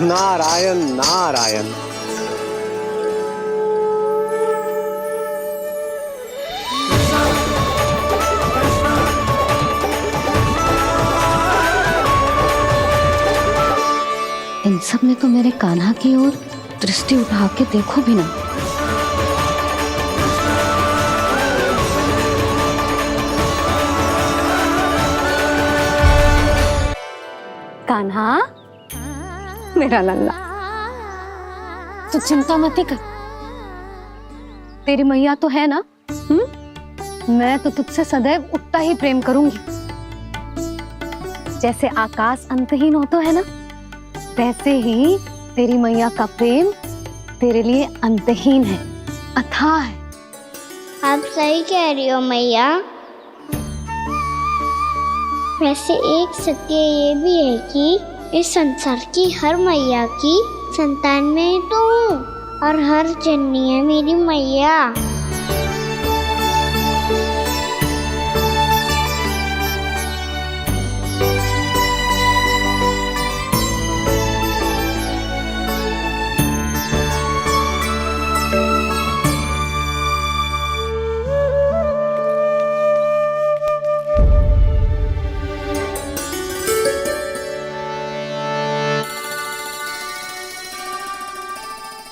नारायण नारायण। इन सब ने तो मेरे कान्हा की ओर दृष्टि उठा के देखो भी ना। कान्हा, मेरा लल्ला, तू चिंता मत कर। तेरी मैया तो है ना? मैं तो तुझसे सदैव उतना ही प्रेम करूंगी। जैसे आकाश अंतहीन होता है ना, वैसे ही तेरी मैया का प्रेम तेरे लिए अंतहीन है, अथाह है। आप सही कह रही हो मैया। वैसे एक सत्य ये भी है कि इस संसार की हर मैया की संतान में तो हूँ और हर जननी है मेरी मैया।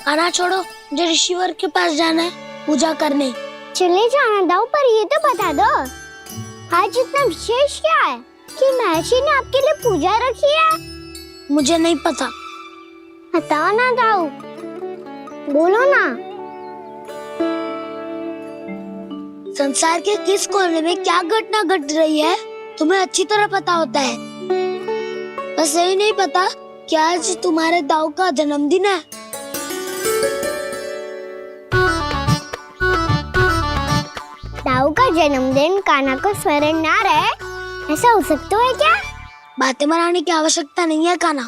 खाना छोड़ो, मुझे ऋषिवर के पास जाना है पूजा करने। चले जाना दाऊ, पर ये तो बता दो आज इतना विशेष क्या है कि महर्षि ने आपके लिए पूजा रखी है? मुझे नहीं पता। बताओ ना दाऊ, बोलो ना। संसार के किस कोने में क्या घटना घट रही है तुम्हें अच्छी तरह पता होता है। बस यही नहीं पता कि आज तुम्हारे दाऊ का जन्मदिन है। दाऊ का जन्मदिन कान्हा को स्मरण ना रहे, ऐसा हो सकता है क्या? बातें बनाने की आवश्यकता नहीं है कान्हा।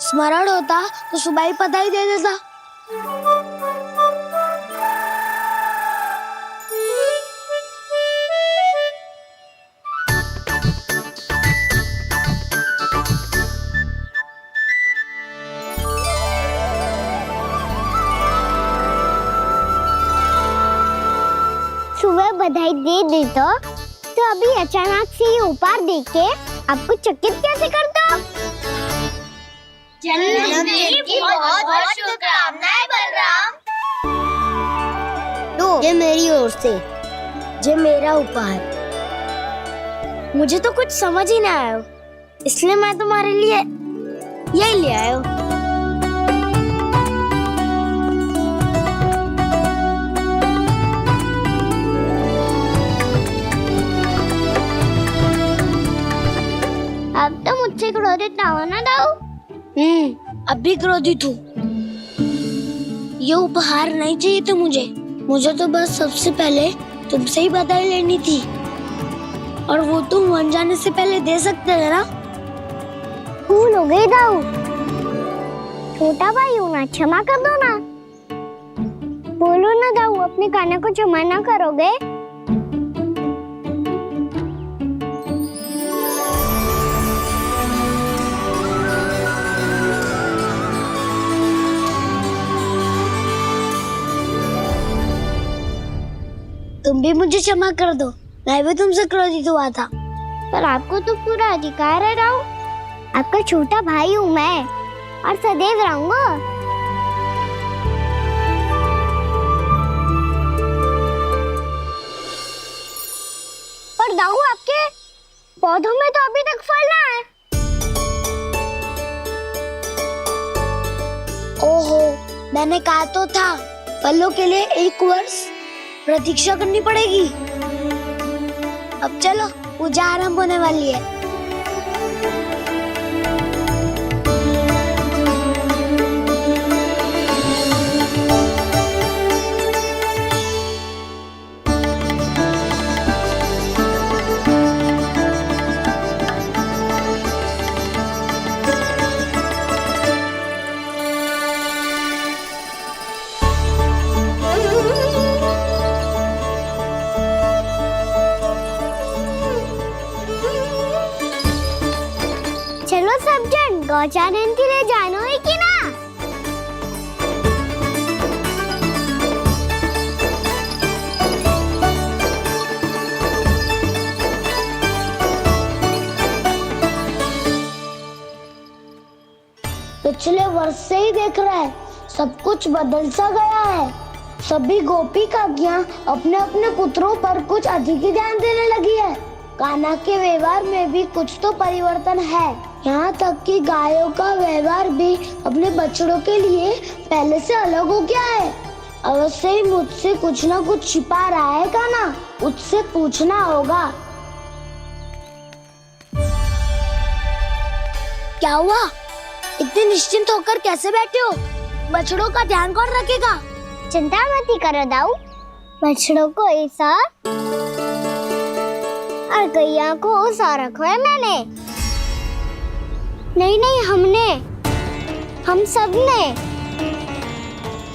स्मरण होता तो सुबह ही पता ही दे देता। सुबह बधाई दे देता तो अभी अचानक से ये उपहार देख के आपको चकित कैसे करता? जन्मदिन की बहुत-बहुत शुभकामनाएं बलराम। लो, ये मेरी ओर से, ये मेरा उपहार। मुझे तो कुछ समझ ही ना आया, इसलिए मैं तुम्हारे लिए यही ले आया हूँ। अब तो मुझसे क्रोधित ना हो ना दाऊ। अब भी क्रोधित हूँ। ये उपहार नहीं चाहिए था मुझे तो बस सबसे पहले तुमसे ही बधाई लेनी थी, और वो तुम बन जाने से पहले दे सकते थे ना। भूल हो गई दाऊ, छोटा भाई हूँ ना, क्षमा कर दो ना। बोलो ना दाऊ, अपने कान्हा को क्षमा ना करोगे? तुम भी मुझे क्षमा कर दो, मैं भी तुमसे क्रोधित हुआ था। पर आपको तो पूरा अधिकार है दाऊ, आपका छोटा भाई हूँ मैं और सदैव रहूंगा। पर दाऊ, आपके पौधों में तो अभी तक फल ना है। ओहो, मैंने कहा तो था फलों के लिए 1 वर्ष प्रतीक्षा करनी पड़ेगी। अब चलो, पूजा आरंभ होने वाली है। चलो सब जन गौचारण के लिए जानो है कि ना? पिछले वर्ष से ही देख रहा है, सब कुछ बदल सा गया है। सभी गोपी काकियां अपने अपने पुत्रों पर कुछ अधिक ही ध्यान देने लगी है। कान्हा के व्यवहार में भी कुछ तो परिवर्तन है। यहाँ तक कि गायों का व्यवहार भी अपने बछड़ों के लिए पहले से अलग हो गया है। अवश्य ही मुझसे कुछ ना कुछ छिपा रहा है कान्हा, उससे पूछना होगा। क्या हुआ? इतने निश्चिंत होकर कैसे बैठे हो? बछड़ों का ध्यान कौन रखेगा? चिंता मत करो दाऊ, बछड़ों को ऐसा और और गैया को उसा रखवाया मैंने। नहीं नहीं, हमने, हम सब ने।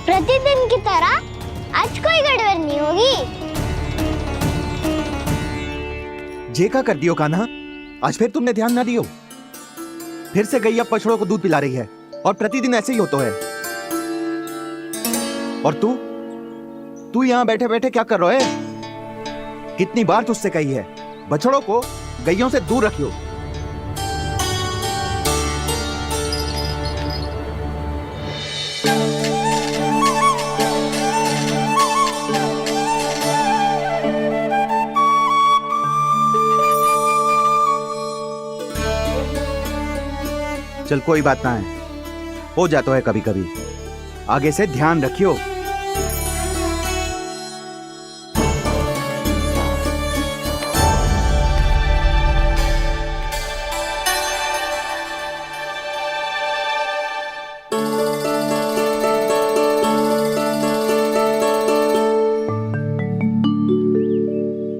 प्रतिदिन की तरह आज कोई गड़बड़ नहीं होगी। जे का कर दियो कान्हा, आज फिर तुमने ध्यान ना दियो। फिर से गैया बछड़ों को दूध पिला रही है और प्रतिदिन ऐसे ही होता है। और तू यहाँ बैठे बैठे क्या कर रहा है? कितनी बार तुझसे कही है बछड़ों को गैयों से दूर रखियो। चल कोई बात ना है, हो जाता है कभी कभी। आगे से ध्यान रखियो।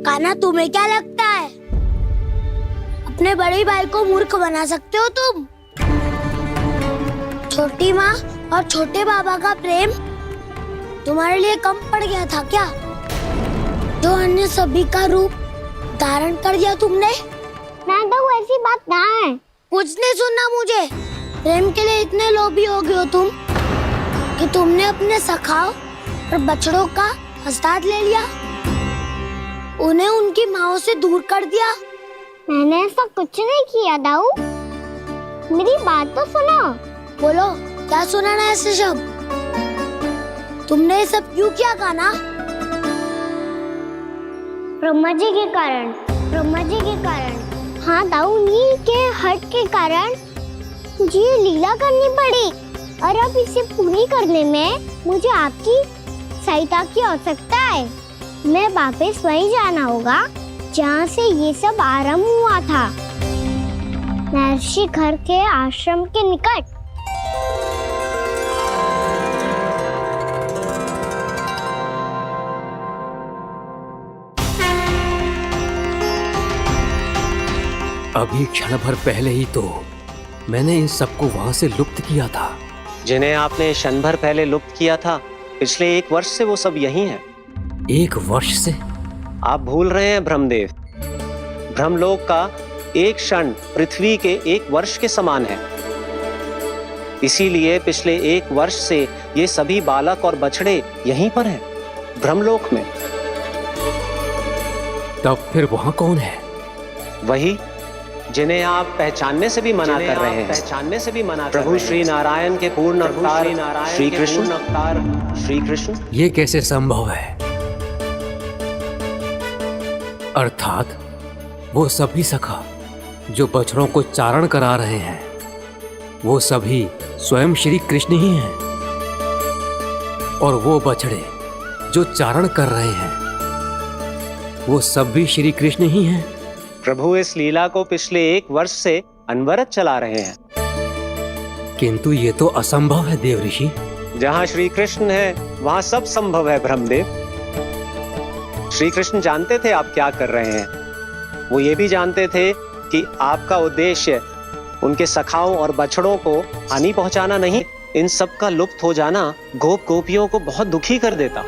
कान्हा, तुम्हें क्या लगता है अपने बड़े भाई को मूर्ख बना सकते हो तुम? छोटी माँ और छोटे बाबा का प्रेम तुम्हारे लिए कम पड़ गया था क्या? जो अन्य सभी का रूप धारण कर दिया तुमने? ना तो ऐसी बात ना है। कुछ नहीं सुनना मुझे। प्रेम के लिए इतने लोभी हो गए हो तुम कि तुमने अपने सखाओ और बछड़ों का हस्ताक्षर ले लिया, उन्हें उनकी माँओं से दूर कर दिया। मैंने ऐसा कुछ नहीं किया दाऊ, मेरी बात तो सुनो। बोलो, क्या सुनाना है ऐसे शब्द? तुमने ये सब क्यों किया कान्हा? ब्रह्मा जी के कारण, ब्रह्मा जी के कारण। हाँ दाऊ, उन्हीं के हट के कारण मुझे ये लीला करनी पड़ी, और अब इसे पूरी करने में मुझे आपकी सहायता की आवश्यकता है। मैं वापस वहीं जाना होगा जहाँ से ये सब आरंभ हुआ था, महर्षि घर के आश्रम के निकट। अभी क्षण भर पहले ही तो मैंने इन सबको वहां से लुप्त किया था। जिन्हें आपने क्षण भर पहले लुप्त किया था, पिछले 1 वर्ष से वो सब यही हैं। 1 वर्ष से? आप भूल रहे हैं ब्रह्मदेव। ब्रह्मलोक का एक क्षण पृथ्वी के 1 वर्ष के समान है। इसीलिए पिछले 1 वर्ष से ये सभी बालक और बछड़े यहीं पर हैं, ब्रह्मलोक में। तब फिर वहां कौन है? वही जिन्हें आप पहचानने से भी मना कर रहे हैं। पहचानने से भी मना प्रभु श्री नारायण के पूर्ण अवतार श्री कृष्ण। ये कैसे संभव है? अर्थात वो सभी सखा जो बछड़ों को चारण करा रहे हैं, वो सभी स्वयं श्री कृष्ण ही हैं। और वो बछड़े जो चारण कर रहे हैं, वो सब भी श्री कृष्ण ही हैं। प्रभु इस लीला को पिछले 1 वर्ष से अनवरत चला रहे हैं। किंतु ये तो असंभव है देव ऋषि। जहाँ श्री कृष्ण है वहाँ सब संभव है ब्रह्मदेव। श्री कृष्ण जानते थे आप क्या कर रहे हैं। वो ये भी जानते थे कि आपका उद्देश्य उनके सखाओं और बछड़ों को हानि पहुंचाना नहीं। इन सब का लुप्त हो जाना गोप गोपियों को बहुत दुखी कर देता।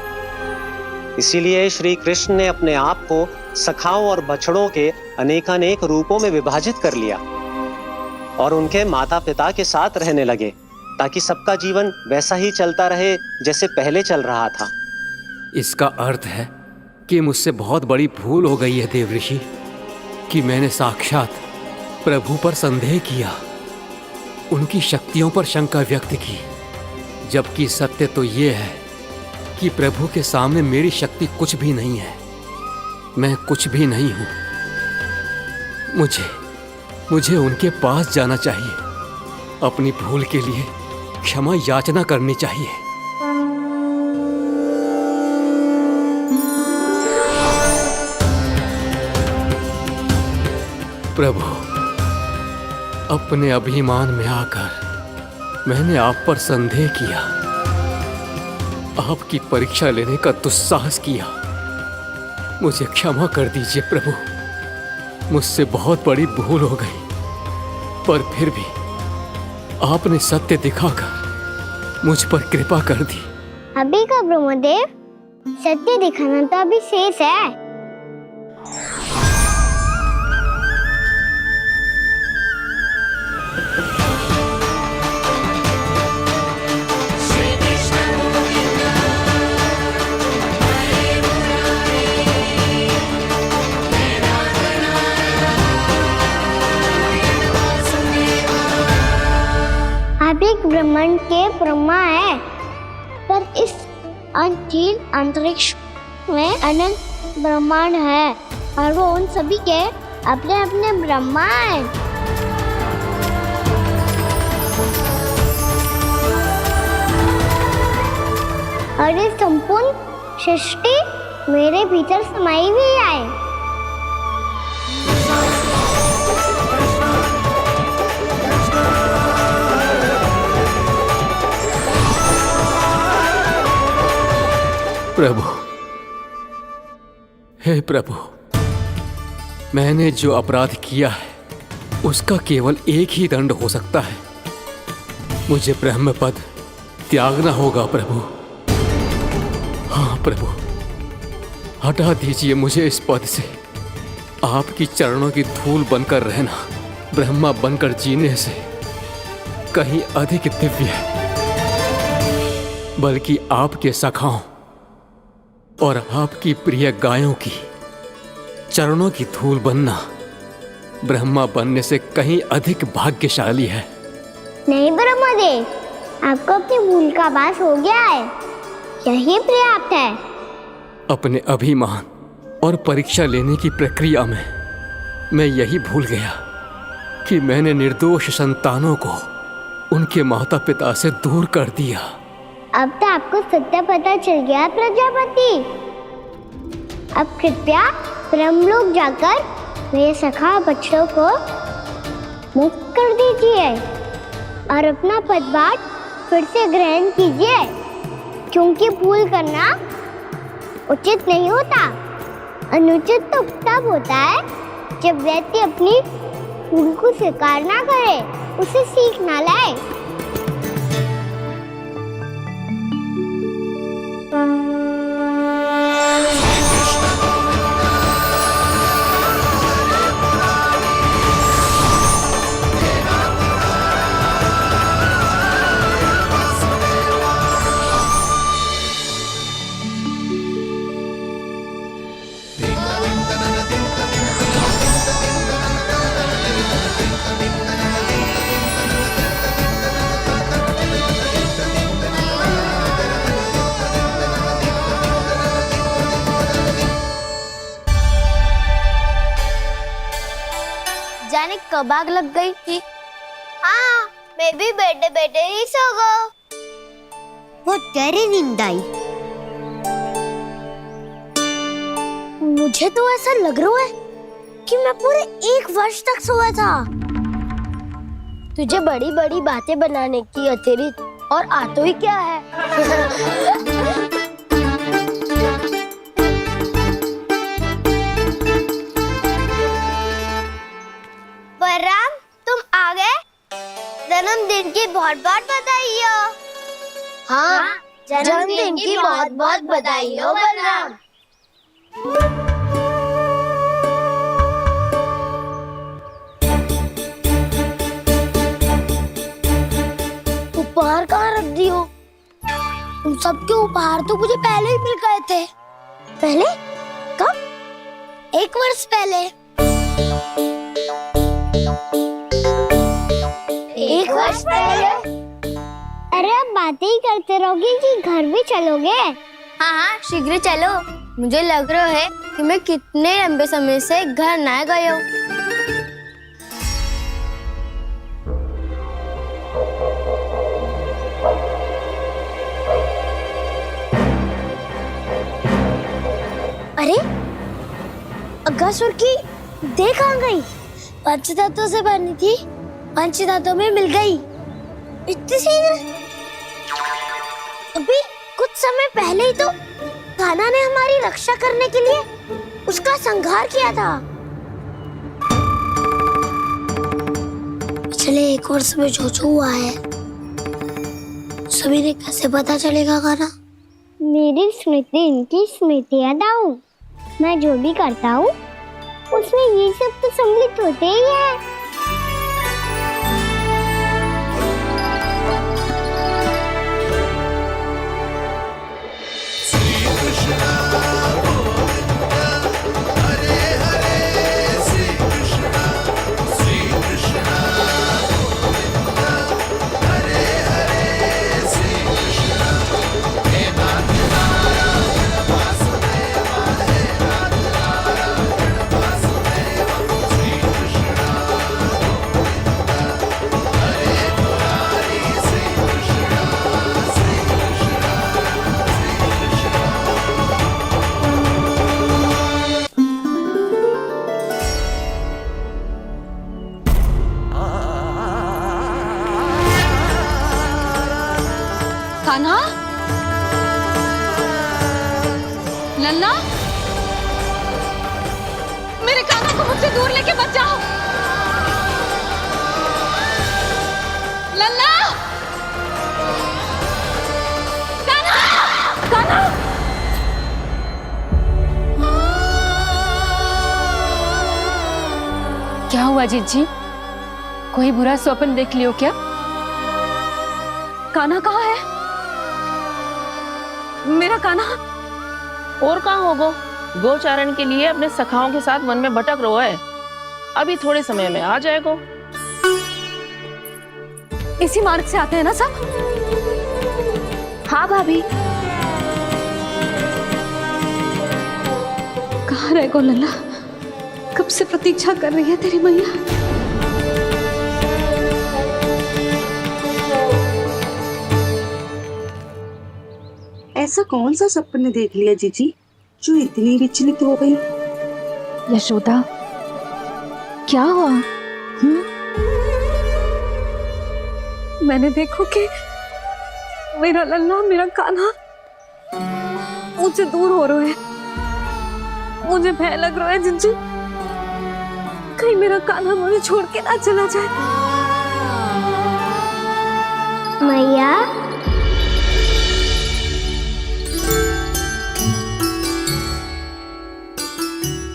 इसीलिए श्री कृष्ण ने अपने आप को सखाओं और बछड़ों के अनेकानेक रूपों में विभाजित कर लिया और उनके माता पिता के साथ रहने लगे, ताकि सबका जीवन वैसा ही चलता रहे जैसे पहले चल रहा था। इसका अर्थ है कि मुझसे बहुत बड़ी भूल हो गई है देव ऋषि, कि मैंने साक्षात प्रभु पर संदेह किया, उनकी शक्तियों पर शंका व्यक्त की, जबकि सत्य तो ये है कि प्रभु के सामने मेरी शक्ति कुछ भी नहीं है। मैं कुछ भी नहीं हूं। मुझे उनके पास जाना चाहिए, अपनी भूल के लिए क्षमा याचना करनी चाहिए। प्रभु, अपने अभिमान में आकर मैंने आप पर संदेह किया, आपकी परीक्षा लेने का दुस्साहस किया। मुझे क्षमा कर दीजिए प्रभु, मुझसे बहुत बड़ी भूल हो गई, पर फिर भी आपने सत्य दिखाकर मुझ पर कृपा कर दी। अभी का ब्रह्मदेव, सत्य दिखाना तो अभी शेष है। आप एक ब्रह्मांड के ब्रह्मा है, पर इस अनंत अंतरिक्ष में अनंत ब्रह्मांड है और वो उन सभी के अपने अपने ब्रह्मा हैं। और ये संपूर्ण सृष्टि मेरे भीतर समाई हुई है। प्रभु, हे प्रभु, मैंने जो अपराध किया है उसका केवल एक ही दंड हो सकता है। मुझे ब्रह्म पद त्यागना होगा प्रभु। हाँ प्रभु, हटा दीजिए मुझे इस पद से। आपकी चरणों की धूल बनकर रहना ब्रह्मा बनकर जीने से कहीं अधिक दिव्य है। बल्कि आपके सखाओं और आपकी प्रिय गायों की चरणों की धूल बनना ब्रह्मा बनने से कहीं अधिक भाग्यशाली है। नहीं ब्रह्मदेव, आपको अपनी भूल का आभास हो गया है, यही पर्याप्त है। अपने अभिमान और परीक्षा लेने की प्रक्रिया में मैं यही भूल गया कि मैंने निर्दोष संतानों को उनके माता पिता से दूर कर दिया। अब तो आपको सत्य पता चल गया प्रजापति। अब कृपया ब्रह्मलोक जाकर मेरे सखा बच्चों को मुक्त कर दीजिए और अपना पदभार फिर से ग्रहण कीजिए, क्योंकि भूल करना उचित नहीं होता। अनुचित तो तब होता है जब व्यक्ति अपनी भूल को स्वीकार ना करे, उसे सीख ना लाए। जाने कब आग लग गई थी। हाँ, मैं भी बैठे बैठे ही सो गया। वो तेरी नींद आई। मुझे तो ऐसा लग रहा है कि मैं पूरे 1 वर्ष तक सोया था। तुझे बड़ी बड़ी बातें बनाने की अतिरिक्त और आता ही क्या है। बलराम, तुम आ गए? जन्मदिन की बहुत बहुत बधाई हो। हाँ, जन्मदिन की बहुत बहुत बधाई हो बलराम। उपहार कहाँ रख दियो? तुम सबके उपहार तो मुझे पहले ही मिल गए थे। पहले? कब? 1 वर्ष पहले। 1 वर्ष पहले? अरे अब बातें ही करते रहोगे कि घर भी चलोगे? हाँ हाँ, शीघ्र चलो। मुझे लग रहा है कि मैं कितने लंबे समय से घर ना गई हूँ। अरे, अगासुर की देह कहाँ गई? पंचतत्वों से बनी थी, पंचतत्वों में मिल गई। इतनी शीघ्र? अभी कुछ समय पहले ही तो कान्हा ने हमारी रक्षा करने के लिए उसका संहार किया था। पिछले 1 वर्ष में जो जो हुआ है सभी ने कैसे पता चलेगा गाना? मेरी स्मृति इनकी स्मृति अदाऊं। मैं जो भी करता हूँ उसमें ये सब तो सम्मिलित होते ही है। कान्हा, लल्ला, मेरे कान्हा को मुझसे दूर लेके मत जाओ। लल्ला, कान्हा, कान्हा। क्या हुआ जीजी? कोई बुरा स्वप्न देख लियो क्या? कान्हा कहाँ है? मेरा कान्हा? और कहाँ होगो? गोचारण के लिए अपने सखाओं के साथ वन में भटक रहो है। अभी थोड़े समय में आ जाएगो। इसी मार्ग से आते हैं ना सब? हाँ भाभी। कहाँ रह गो लल्ला? कब से प्रतीक्षा कर रही है तेरी मैया। ऐसा कौन सा सपने देख लिया जीजी जो इतनी विचलित हो गई? यशोदा, क्या हुआ? मैंने देखो कि मेरा लल्ला, मेरा कान्हा मुझसे दूर हो रहे हैं। मुझे भय लग रहा है जीजी, कहीं मेरा कान्हा मुझे छोड़ के ना चला जाए। मैया,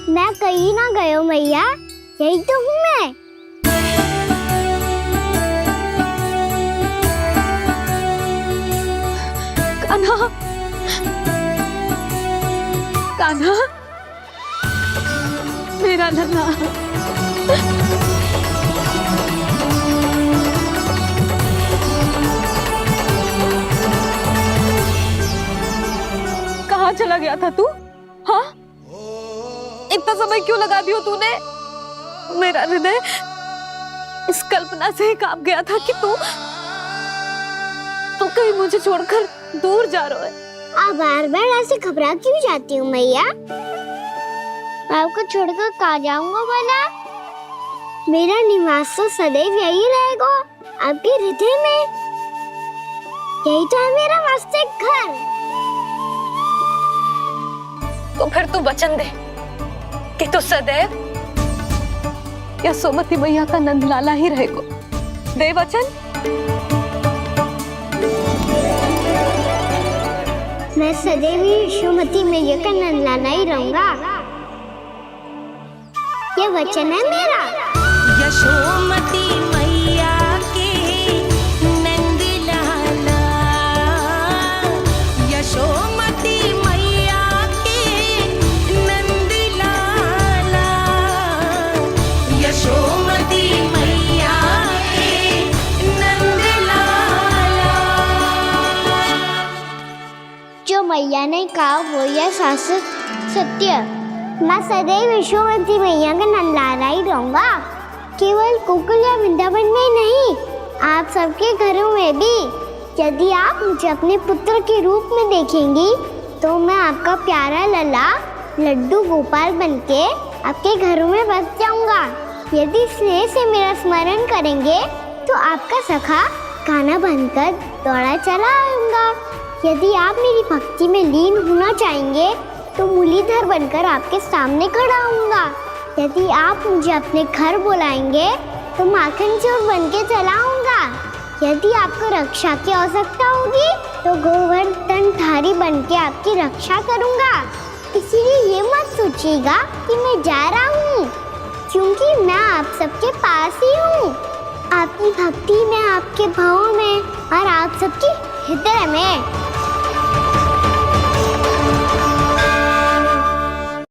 मैं कहीं ना गयो मैया, यही तो हूँ मैं। कान्हा, कान्हा, मेरा लल्ला। कहाँ चला गया था तू? हाँ, इतना समय क्यों लगा दियो तूने? मेरा हृदय इस कल्पना से ही कांप गया था कि तू कहीं मुझे छोड़कर दूर जा रहा है। आप बार बार ऐसे घबरा क्यों जाती हूँ मैया? आपको छोड़कर कहाँ जाऊंगा भला? मेरा निवास तो सदैव यही रहेगा, आपके हृदय में। यही तो है मेरा वास्तविक घर। तो फिर तू वचन दे कि तू सदैव यशोमती मैया का नंदलाला ही रहेगा। दे वचन। मैं सदैव यशोमती मैया का नंदलाला ही रहूंगा, ये वचन है मेरा। यशोमती मैया के नंदलाला, यशोमती मैया के नंदलाला, यशोमती मैया के नंदलाला। जो मैया ने कहा वो यह शाश्वत सत्य। मैं सदैव यशोमती मैया का नंदलाला ही रहूंगा, केवल गोकुल या वृंदावन में नहीं, आप सबके घरों में भी। यदि आप मुझे अपने पुत्र के रूप में देखेंगी तो मैं आपका प्यारा लल्ला लड्डू गोपाल बनके आपके घरों में बस जाऊंगा। यदि स्नेह से मेरा स्मरण करेंगे तो आपका सखा गाना बनकर दौड़ा चला आऊंगा। यदि आप मेरी भक्ति में लीन होना चाहेंगे तो मुरलीधर बनकर आपके सामने खड़ा होऊंगा। यदि आप मुझे अपने घर बुलाएंगे तो माखन चोर बन के चला आऊंगा। यदि आपको रक्षा की आवश्यकता होगी तो गोवर्धन धारी बन के आपकी रक्षा करूंगा। इसीलिए ये मत सोचिएगा कि मैं जा रहा हूँ, क्योंकि मैं आप सबके पास ही हूँ, आपकी भक्ति में, आपके भाव में और आप सबके हृदय में।